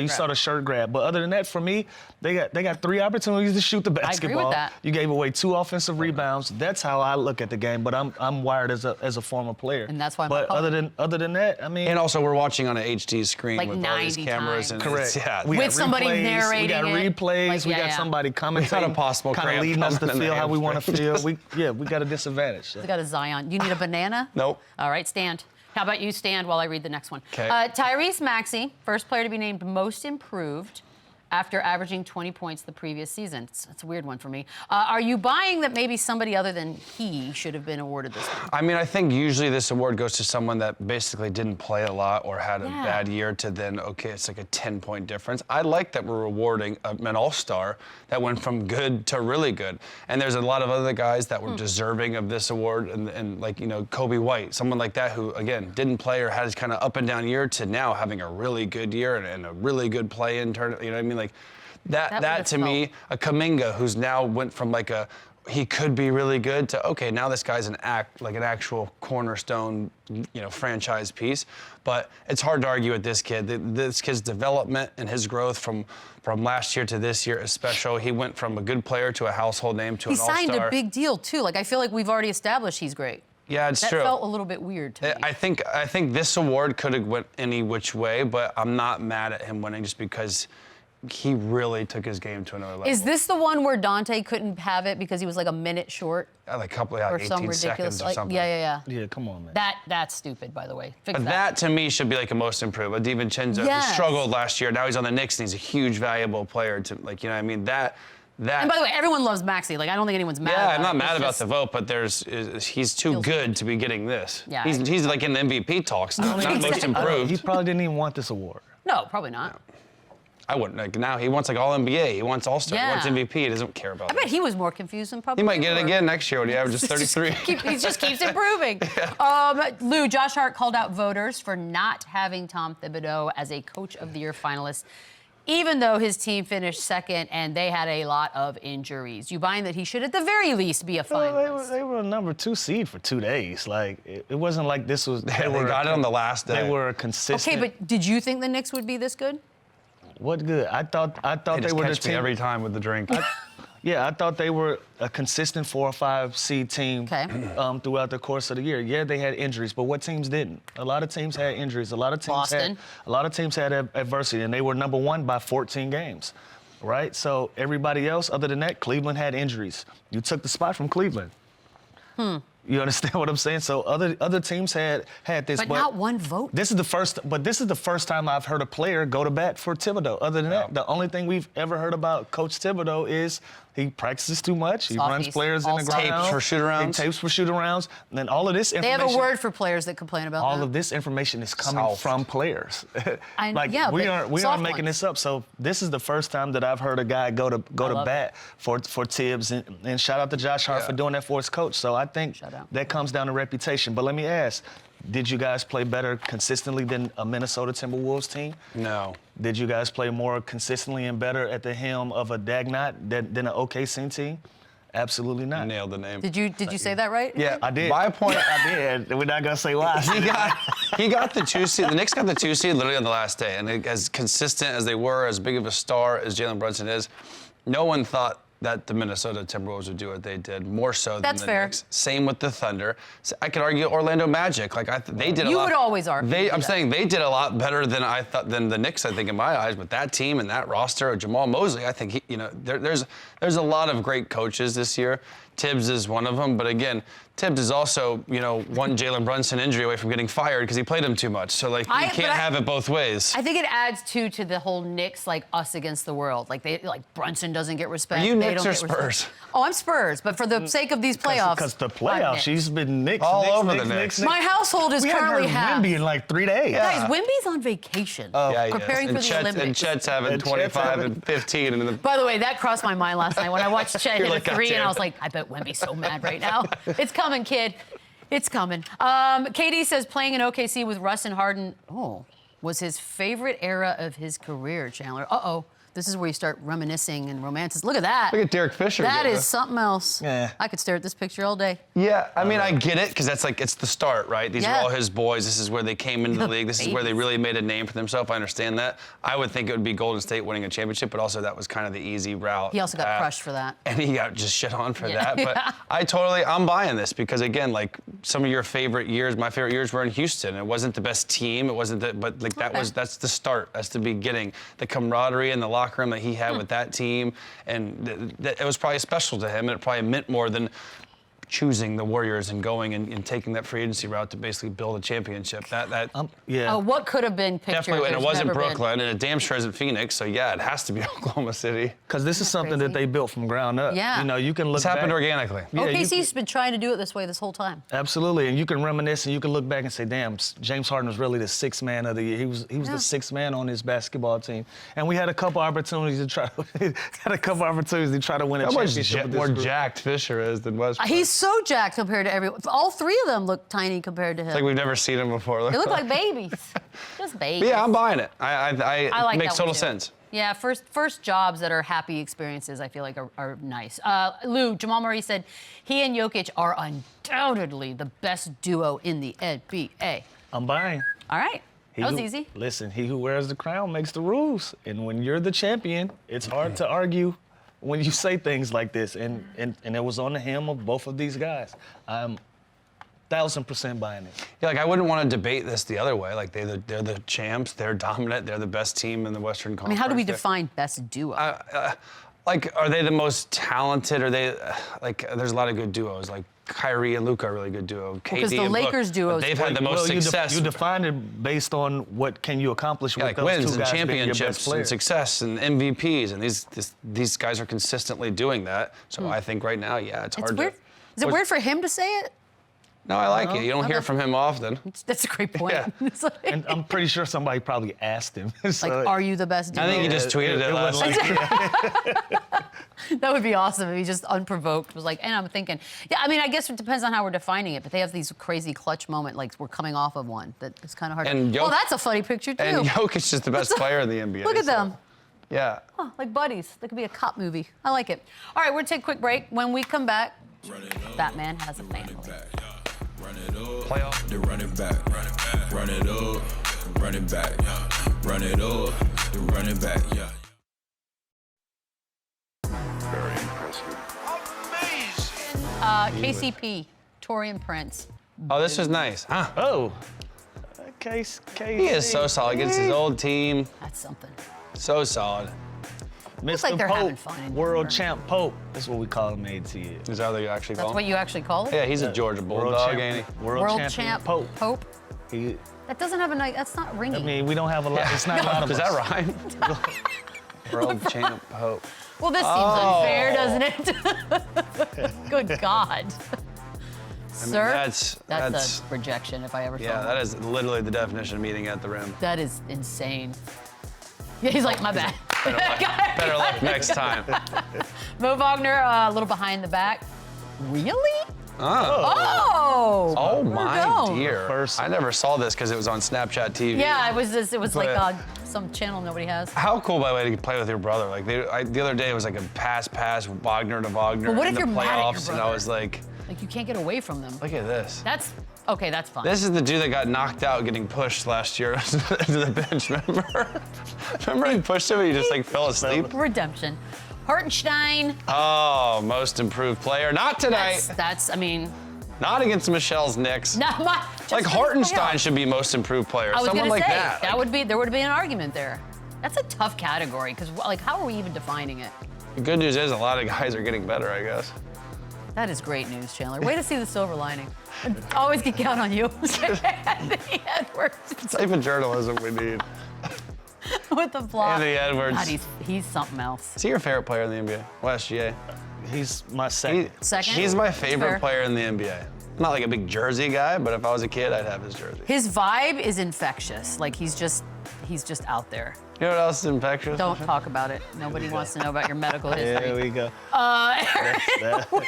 [SPEAKER 5] saw the shirt grab. But other than that, for me, they got 3 opportunities to shoot the basketball.
[SPEAKER 2] I agree with that.
[SPEAKER 5] You gave away 2 offensive rebounds. That's how I look at the game. But I'm wired as a former player.
[SPEAKER 2] And that's why.
[SPEAKER 5] But other than that, I mean.
[SPEAKER 4] And also, we're watching on an HD screen
[SPEAKER 2] like
[SPEAKER 4] with all these cameras.
[SPEAKER 2] Times.
[SPEAKER 4] And
[SPEAKER 5] correct.
[SPEAKER 4] Yeah.
[SPEAKER 2] With somebody narrating.
[SPEAKER 5] We got replays. We got somebody commentating.
[SPEAKER 4] We got a possible
[SPEAKER 5] kind of leading us to feel how we want to feel. We got a disadvantage.
[SPEAKER 2] We got a Zion. You need a banana?
[SPEAKER 4] Nope.
[SPEAKER 2] All right, stand. How about you stand while I read the next one?
[SPEAKER 4] Okay.
[SPEAKER 2] Tyrese Maxey, first player to be named most improved after averaging 20 points the previous season. It's a weird one for me. Are you buying that maybe somebody other than he should have been awarded this one?
[SPEAKER 4] I mean, I think usually this award goes to someone that basically didn't play a lot or had a bad year to then, okay, it's like a 10-point difference. I like that we're rewarding an all-star that went from good to really good. And there's a lot of other guys that were deserving of this award, and like, Kobe White, someone like that who, again, didn't play or had his kind of up and down year to now having a really good year and a really good play-in tournament, you know what I mean? Like, that to me, a Kuminga who's now went from like he could be really good to, okay, now this guy's an actual cornerstone, franchise piece. But it's hard to argue with this kid. This kid's development and his growth from last year to this year is special. He went from a good player to a household name to an all-star.
[SPEAKER 2] He signed a big deal too. Like, I feel like we've already established he's great.
[SPEAKER 4] Yeah, it's true.
[SPEAKER 2] That felt a little bit weird to me.
[SPEAKER 4] I think this award could have went any which way, but I'm not mad at him winning just because he really took his game to another level.
[SPEAKER 2] Is this the one where Dante couldn't have it because he was like a minute short?
[SPEAKER 4] Like 18 seconds or something.
[SPEAKER 2] Yeah.
[SPEAKER 5] Yeah, come on, man.
[SPEAKER 2] That's stupid, by the way. Fix
[SPEAKER 4] but that to me should be like a most improved. DiVincenzo who struggled last year. Now he's on the Knicks and he's a huge, valuable player to, like, you know what I mean? That.
[SPEAKER 2] And by the way, everyone loves Maxey. Like, I don't think anyone's mad about it.
[SPEAKER 4] Yeah, I'm not mad about the vote, but he's too good to be getting this.
[SPEAKER 2] Yeah.
[SPEAKER 4] He's like in the MVP talks, not most improved.
[SPEAKER 5] He probably didn't even want this award.
[SPEAKER 2] No, probably not.
[SPEAKER 4] No. I wouldn't. Like, now he wants like All-NBA. He wants All-Star.
[SPEAKER 2] Yeah.
[SPEAKER 4] He wants MVP. He doesn't care about
[SPEAKER 2] I bet he was more confused than probably.
[SPEAKER 4] He might get it again next year when he averages 33.
[SPEAKER 2] He just keeps improving. Lou, Josh Hart called out voters for not having Tom Thibodeau as a Coach of the Year finalist, even though his team finished second and they had a lot of injuries. You buying that he should at the very least be a finalist?
[SPEAKER 5] They were a number 2 seed for 2 days. Like, it wasn't like this was.
[SPEAKER 4] They got it on the last day.
[SPEAKER 5] They were consistent.
[SPEAKER 2] Okay, but did you think the Knicks would be this good?
[SPEAKER 5] What good? I thought they were the team
[SPEAKER 4] every time with the drink.
[SPEAKER 5] I thought they were a consistent 4 or 5 seed team throughout the course of the year. Yeah, they had injuries, but what teams didn't? A lot of teams had injuries. A lot of teams had adversity, and they were number 1 by 14 games. right? So everybody else, other than that, Cleveland had injuries. You took the spot from Cleveland. You understand what I'm saying? So other teams had this,
[SPEAKER 2] But not one vote.
[SPEAKER 5] This is the first time I've heard a player go to bat for Thibodeau. Other than that, the only thing we've ever heard about Coach Thibodeau is he practices too much. He runs players in the ground.
[SPEAKER 4] Tapes for shoot-arounds.
[SPEAKER 5] Tapes for shoot-arounds. And then all of this
[SPEAKER 2] They
[SPEAKER 5] information.
[SPEAKER 2] have a word for players that complain about
[SPEAKER 5] All
[SPEAKER 2] that.
[SPEAKER 5] of this information is coming from players. We aren't making this up. So this is the first time that I've heard a guy go to bat for Tibbs. And shout out to Josh Hart for doing that for his coach. So I think that comes down to reputation. But let me ask, did you guys play better consistently than a Minnesota Timberwolves team?
[SPEAKER 4] No.
[SPEAKER 5] Did you guys play more consistently and better at the helm of a Dagnott than an OKC team? Absolutely not.
[SPEAKER 4] Nailed the name.
[SPEAKER 2] Did you say that right?
[SPEAKER 5] Yeah, I did.
[SPEAKER 4] My point.
[SPEAKER 5] I did. We're not gonna say why.
[SPEAKER 4] He got the 2 seed. The Knicks got the 2 seed literally on the last day, and as consistent as they were, as big of a star as Jalen Brunson is, no one thought that the Minnesota Timberwolves would do what they did, more so than the Knicks. Same with the Thunder. So I could argue Orlando Magic. Like they did a lot.
[SPEAKER 2] You would always argue.
[SPEAKER 4] I'm saying they did a lot better than I thought than the Knicks. I think in my eyes, with that team and that roster, Jamal Mosley. I think there's a lot of great coaches this year. Tibbs is one of them, but again, Tibbs is also, one Jalen Brunson injury away from getting fired because he played him too much. So, you can't have it both ways.
[SPEAKER 2] I think it adds, too, to the whole Knicks, us against the world. Brunson doesn't get respect.
[SPEAKER 4] Are you
[SPEAKER 2] they
[SPEAKER 4] Knicks
[SPEAKER 2] don't
[SPEAKER 4] or
[SPEAKER 2] get
[SPEAKER 4] Spurs?
[SPEAKER 2] Respect. Oh, I'm Spurs, but for the sake of these playoffs.
[SPEAKER 5] Because the playoffs, she's been Knicks,
[SPEAKER 4] all
[SPEAKER 5] Knicks,
[SPEAKER 4] over
[SPEAKER 5] Knicks,
[SPEAKER 4] the
[SPEAKER 5] Knicks.
[SPEAKER 2] My household is currently half.
[SPEAKER 5] Wemby in like 3 days.
[SPEAKER 2] Guys, Wemby's on vacation. Preparing for the Olympics.
[SPEAKER 4] And Chet's having 25 and 15. And
[SPEAKER 2] By the way, that crossed my mind last night when I watched Chet hit
[SPEAKER 4] like,
[SPEAKER 2] a 3,
[SPEAKER 4] "God
[SPEAKER 2] and I
[SPEAKER 4] damn."
[SPEAKER 2] was like, I bet Wemby's so mad right now. It's coming, kid. It's coming. KD says playing in OKC with Russ and Harden, was his favorite era of his career, Chandler. This is where you start reminiscing and romances. Look at that.
[SPEAKER 4] Look at Derek Fisher.
[SPEAKER 2] That is something else.
[SPEAKER 5] Yeah.
[SPEAKER 2] I could stare at this picture all day.
[SPEAKER 4] Yeah, I mean, I get it, because that's it's the start, right? These are all his boys. This is where they came into the league. This is where they really made a name for themselves. I understand that. I would think it would be Golden State winning a championship, but also that was kind of the easy route.
[SPEAKER 2] He also got crushed for that.
[SPEAKER 4] And he got just shit on for that. But I'm buying this, because again, some of your favorite years, my favorite years were in Houston. It wasn't the best team. It wasn't that's the start. That's the beginning. The camaraderie in the locker room that he had with that team, and it was probably special to him, and it probably meant more than choosing the Warriors and going and taking that free agency route to basically build a championship.
[SPEAKER 2] What could have been pictured?
[SPEAKER 4] Definitely, and it wasn't Brooklyn,
[SPEAKER 2] been.
[SPEAKER 4] and it damn sure isn't Phoenix. So yeah, it has to be Oklahoma City.
[SPEAKER 5] Because this is something that they built from ground up.
[SPEAKER 2] Yeah.
[SPEAKER 5] You can look
[SPEAKER 4] It's happened
[SPEAKER 5] back.
[SPEAKER 4] organically.
[SPEAKER 5] Yeah,
[SPEAKER 2] OKC's been trying to do it this way this whole time.
[SPEAKER 5] Absolutely, and you can reminisce and you can look back and say, damn, James Harden was really the 6th man of the year. He was the 6th man on his basketball team. And we had a couple opportunities to try to win a championship.
[SPEAKER 4] How much more jacked Fisher is than Westbrook.
[SPEAKER 2] He's so jacked compared to everyone. All 3 of them look tiny compared to him.
[SPEAKER 4] It's like we've never seen him before.
[SPEAKER 2] They look like babies. Just babies.
[SPEAKER 4] But yeah, I'm buying it. I
[SPEAKER 2] like
[SPEAKER 4] makes
[SPEAKER 2] that one
[SPEAKER 4] total
[SPEAKER 2] too.
[SPEAKER 4] sense.
[SPEAKER 2] Yeah, first jobs that are happy experiences, I feel like are nice. Jamal Murray said he and Jokic are undoubtedly the best duo in the NBA.
[SPEAKER 5] I'm buying.
[SPEAKER 2] All right. That was easy.
[SPEAKER 5] Listen, he who wears the crown makes the rules. And when you're the champion, it's hard to argue when you say things like this. And it was on the hem of both of these guys. I'm 1,000% buying it.
[SPEAKER 4] Yeah, I wouldn't want to debate this the other way. They're the champs. They're dominant. They're the best team in the Western Conference.
[SPEAKER 2] I mean, how do we define best duo?
[SPEAKER 4] Are they the most talented? Are they there's a lot of good duos. Kyrie and Luka are a really good duo.
[SPEAKER 2] Because
[SPEAKER 4] KD
[SPEAKER 2] the
[SPEAKER 4] and
[SPEAKER 2] Lakers duos.
[SPEAKER 4] They've had the most success.
[SPEAKER 5] You define it based on what can you accomplish with those
[SPEAKER 4] wins
[SPEAKER 5] two
[SPEAKER 4] and
[SPEAKER 5] guys being your best
[SPEAKER 4] championships
[SPEAKER 5] players.
[SPEAKER 4] and success and MVPs, and these guys are consistently doing that. So I think right now, it's hard.
[SPEAKER 2] It's weird. Is it weird for him to say it?
[SPEAKER 4] No, I like it. You don't hear from him often.
[SPEAKER 2] That's a great point.
[SPEAKER 4] Yeah.
[SPEAKER 2] It's like,
[SPEAKER 5] And I'm pretty sure somebody probably asked him.
[SPEAKER 2] are you the best duo?
[SPEAKER 4] I think he just tweeted it last night.
[SPEAKER 2] That would be awesome if he just unprovoked was like, and I'm thinking, I mean, I guess it depends on how we're defining it, but they have these crazy clutch moments, like we're coming off of one that it's kind of hard
[SPEAKER 4] And
[SPEAKER 2] to. That's a funny picture too.
[SPEAKER 4] And Jokic is the best player in the NBA.
[SPEAKER 2] Look at them.
[SPEAKER 4] Yeah.
[SPEAKER 2] Oh, like buddies. That could be a cop movie. I like it. All right, we're gonna take a quick break. When we come back, Batman has a family.
[SPEAKER 1] Run it up, then run it back. Run it up, run it back. Run it up, then run it back. Yeah.
[SPEAKER 6] Very impressive.
[SPEAKER 2] KCP, Torian Prince.
[SPEAKER 4] Oh, this was nice, huh?
[SPEAKER 5] Oh. Case.
[SPEAKER 4] He is so solid against his old team.
[SPEAKER 2] That's something.
[SPEAKER 4] So solid.
[SPEAKER 5] Mr.
[SPEAKER 2] like they're
[SPEAKER 5] Pope,
[SPEAKER 2] having fun in
[SPEAKER 5] world
[SPEAKER 2] Denver.
[SPEAKER 5] champ Pope. That's what we call him, AT.
[SPEAKER 4] Is that what you actually call
[SPEAKER 2] That's what
[SPEAKER 4] him?
[SPEAKER 2] you actually call it?
[SPEAKER 4] Yeah, he's a Georgia Bulldog, ain't he?
[SPEAKER 5] World champion
[SPEAKER 2] champ
[SPEAKER 5] Pope.
[SPEAKER 2] Pope.
[SPEAKER 5] He,
[SPEAKER 2] That doesn't have a nice. That's not ringy.
[SPEAKER 5] I mean, we don't have a lot. It's not a lot of
[SPEAKER 4] Does
[SPEAKER 5] us.
[SPEAKER 4] that rhyme? World champ Pope.
[SPEAKER 2] well, this seems unfair, doesn't it? Good God. Sir,
[SPEAKER 4] that's
[SPEAKER 2] a rejection if I ever saw
[SPEAKER 4] yeah,
[SPEAKER 2] one.
[SPEAKER 4] that is literally the definition of meeting at the rim.
[SPEAKER 2] That is insane. Yeah, he's like, my bad.
[SPEAKER 4] Better luck next time.
[SPEAKER 2] Mo Wagner, a little behind the back. Really?
[SPEAKER 4] Oh.
[SPEAKER 2] Oh!
[SPEAKER 4] Oh
[SPEAKER 2] Where'd
[SPEAKER 4] my
[SPEAKER 2] it go?
[SPEAKER 4] dear.
[SPEAKER 5] First-
[SPEAKER 4] I never saw this because it was on Snapchat TV.
[SPEAKER 2] Yeah, it was like
[SPEAKER 4] But-
[SPEAKER 2] some channel nobody has.
[SPEAKER 4] How cool, by the way, to play with your brother. Like the other day, it was like a pass, Wagner to Wagner
[SPEAKER 2] But what
[SPEAKER 4] in
[SPEAKER 2] if
[SPEAKER 4] the
[SPEAKER 2] you're mad at your
[SPEAKER 4] playoffs, and I
[SPEAKER 2] brother?
[SPEAKER 4] was like,
[SPEAKER 2] Like, you can't get away from them.
[SPEAKER 4] look at this.
[SPEAKER 2] That's okay. That's fine.
[SPEAKER 4] This is the dude that got knocked out getting pushed last year to the bench, remember? Remember he pushed him and he just like fell asleep?
[SPEAKER 2] Redemption. Hartenstein.
[SPEAKER 4] Oh, most improved player. Not tonight.
[SPEAKER 2] That's. I mean,
[SPEAKER 4] Not against Michelle's Knicks.
[SPEAKER 2] not my. just
[SPEAKER 4] Like
[SPEAKER 2] for the
[SPEAKER 4] Hartenstein
[SPEAKER 2] playoffs.
[SPEAKER 4] should be most improved player.
[SPEAKER 2] I was
[SPEAKER 4] Someone
[SPEAKER 2] gonna
[SPEAKER 4] like
[SPEAKER 2] say
[SPEAKER 4] that.
[SPEAKER 2] there would be an argument there. That's a tough category because like how are we even defining it?
[SPEAKER 4] The good news is a lot of guys are getting better, I guess.
[SPEAKER 2] That is great news, Chandler. Way to see the silver lining. Always can count on you. Anthony Edwards
[SPEAKER 4] The type of journalism we need.
[SPEAKER 2] with the block.
[SPEAKER 4] Anthony Edwards.
[SPEAKER 2] God, he's something else.
[SPEAKER 4] Is he your favorite player in the NBA? West GA.
[SPEAKER 5] He's my second.
[SPEAKER 2] Second?
[SPEAKER 4] He's my
[SPEAKER 2] Fair.
[SPEAKER 4] favorite player in the NBA. I'm not like a big jersey guy, but if I was a kid, I'd have his jersey.
[SPEAKER 2] His vibe is infectious. Like he's just out there.
[SPEAKER 4] You know what else is infectious?
[SPEAKER 2] Don't talk about it. Nobody wants to know about your medical
[SPEAKER 5] There
[SPEAKER 2] history.
[SPEAKER 5] we go.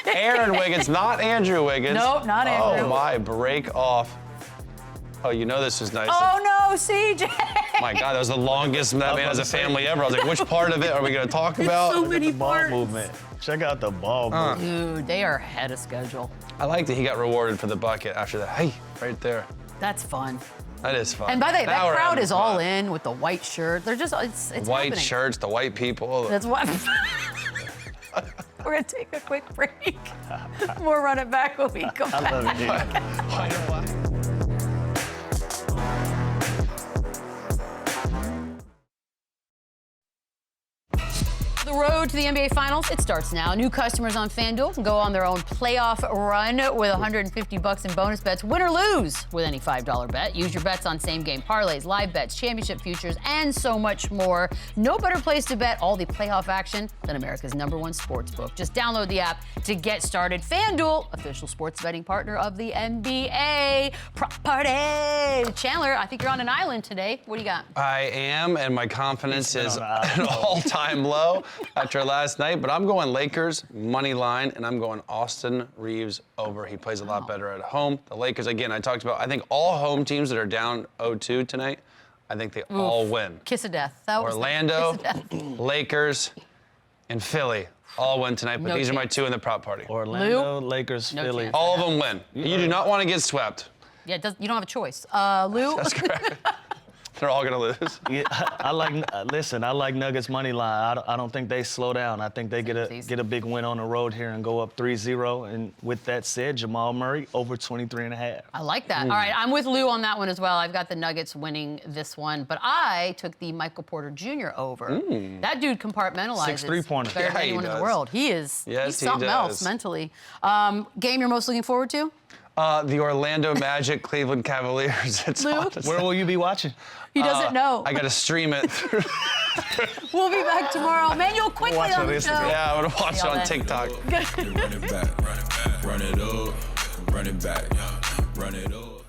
[SPEAKER 4] Aaron Wiggins, not Andrew Wiggins.
[SPEAKER 2] Nope, not Andrew.
[SPEAKER 4] Oh my, break off. Oh, you know this was nice.
[SPEAKER 2] Oh no, CJ!
[SPEAKER 4] My God, that was the longest that man has a family ever. I was like, which part of it are we going to talk about?
[SPEAKER 2] So many
[SPEAKER 5] Ball
[SPEAKER 2] parts.
[SPEAKER 5] movement. Check out the ball movement.
[SPEAKER 2] Dude, they are ahead of schedule.
[SPEAKER 4] I like that he got rewarded for the bucket after that. Hey, right there.
[SPEAKER 2] That's fun.
[SPEAKER 4] That is fun.
[SPEAKER 2] And by the way,
[SPEAKER 4] Now
[SPEAKER 2] that
[SPEAKER 4] we're
[SPEAKER 2] crowd
[SPEAKER 4] having
[SPEAKER 2] is all
[SPEAKER 4] fun.
[SPEAKER 2] in with the white shirt. They're just it's
[SPEAKER 4] White
[SPEAKER 2] happening.
[SPEAKER 4] shirts, the white people.
[SPEAKER 2] That's what. We're gonna take a quick break. More Run It Back when we come
[SPEAKER 5] I
[SPEAKER 2] back.
[SPEAKER 5] love it.
[SPEAKER 4] White and black.
[SPEAKER 2] The road to the NBA Finals, it starts now. New customers on FanDuel can go on their own playoff run with $150 in bonus bets, win or lose with any $5 bet. Use your bets on same-game parlays, live bets, championship futures, and so much more. No better place to bet all the playoff action than America's #1 sportsbook. Just download the app to get started. FanDuel, official sports betting partner of the NBA. Prop party! Chandler, I think you're on an island today. What do you got?
[SPEAKER 4] I am, and my confidence
[SPEAKER 5] He's
[SPEAKER 4] is
[SPEAKER 5] been
[SPEAKER 4] at
[SPEAKER 5] on
[SPEAKER 4] an
[SPEAKER 5] the
[SPEAKER 4] all-time low after last night. But I'm going Lakers money line, and I'm going Austin Reeves over. He plays a lot better at home. The Lakers, again, I talked about. I think all home teams that are down 0-2 tonight, I think they all win.
[SPEAKER 2] Kiss of death. That was the
[SPEAKER 4] Orlando,
[SPEAKER 2] kiss of death.
[SPEAKER 4] Lakers, and Philly all win tonight. But
[SPEAKER 2] No
[SPEAKER 4] these are my
[SPEAKER 2] chance.
[SPEAKER 4] two in the prop party.
[SPEAKER 5] Orlando, Lakers,
[SPEAKER 2] No
[SPEAKER 5] Philly.
[SPEAKER 2] chance.
[SPEAKER 4] All of them win. You do not want to get swept.
[SPEAKER 2] Yeah, you don't have a choice. Lou?
[SPEAKER 4] That's correct. They're all gonna lose.
[SPEAKER 5] Yeah, I like Nuggets money line. I don't think they slow down. I think they get a big win on the road here and go up 3-0. And with that said, Jamal Murray over 23.5.
[SPEAKER 2] I like that. All right, I'm with Lou on that one as well. I've got the Nuggets winning this one, but I took the Michael Porter Jr. over. That dude compartmentalizes
[SPEAKER 5] 6 3-pointers.
[SPEAKER 2] better than
[SPEAKER 4] Yeah, he
[SPEAKER 2] anyone in the
[SPEAKER 4] does.
[SPEAKER 2] world. He's
[SPEAKER 4] Yes, he
[SPEAKER 2] something else
[SPEAKER 4] does.
[SPEAKER 2] mentally. Game you're most looking forward to?
[SPEAKER 4] The Orlando Magic, Cleveland Cavaliers. It's
[SPEAKER 2] Lou?
[SPEAKER 4] on.
[SPEAKER 5] Where will you be watching?
[SPEAKER 2] He doesn't know.
[SPEAKER 4] I gotta stream it through.
[SPEAKER 2] We'll be back tomorrow. Manuel quickly
[SPEAKER 5] Watch
[SPEAKER 2] on
[SPEAKER 5] on
[SPEAKER 2] the show.
[SPEAKER 5] Instagram.
[SPEAKER 4] Yeah, I'm gonna watch it
[SPEAKER 2] y'all
[SPEAKER 4] on
[SPEAKER 2] then.
[SPEAKER 4] TikTok.
[SPEAKER 1] Run it back, run it up, run it up, run it up.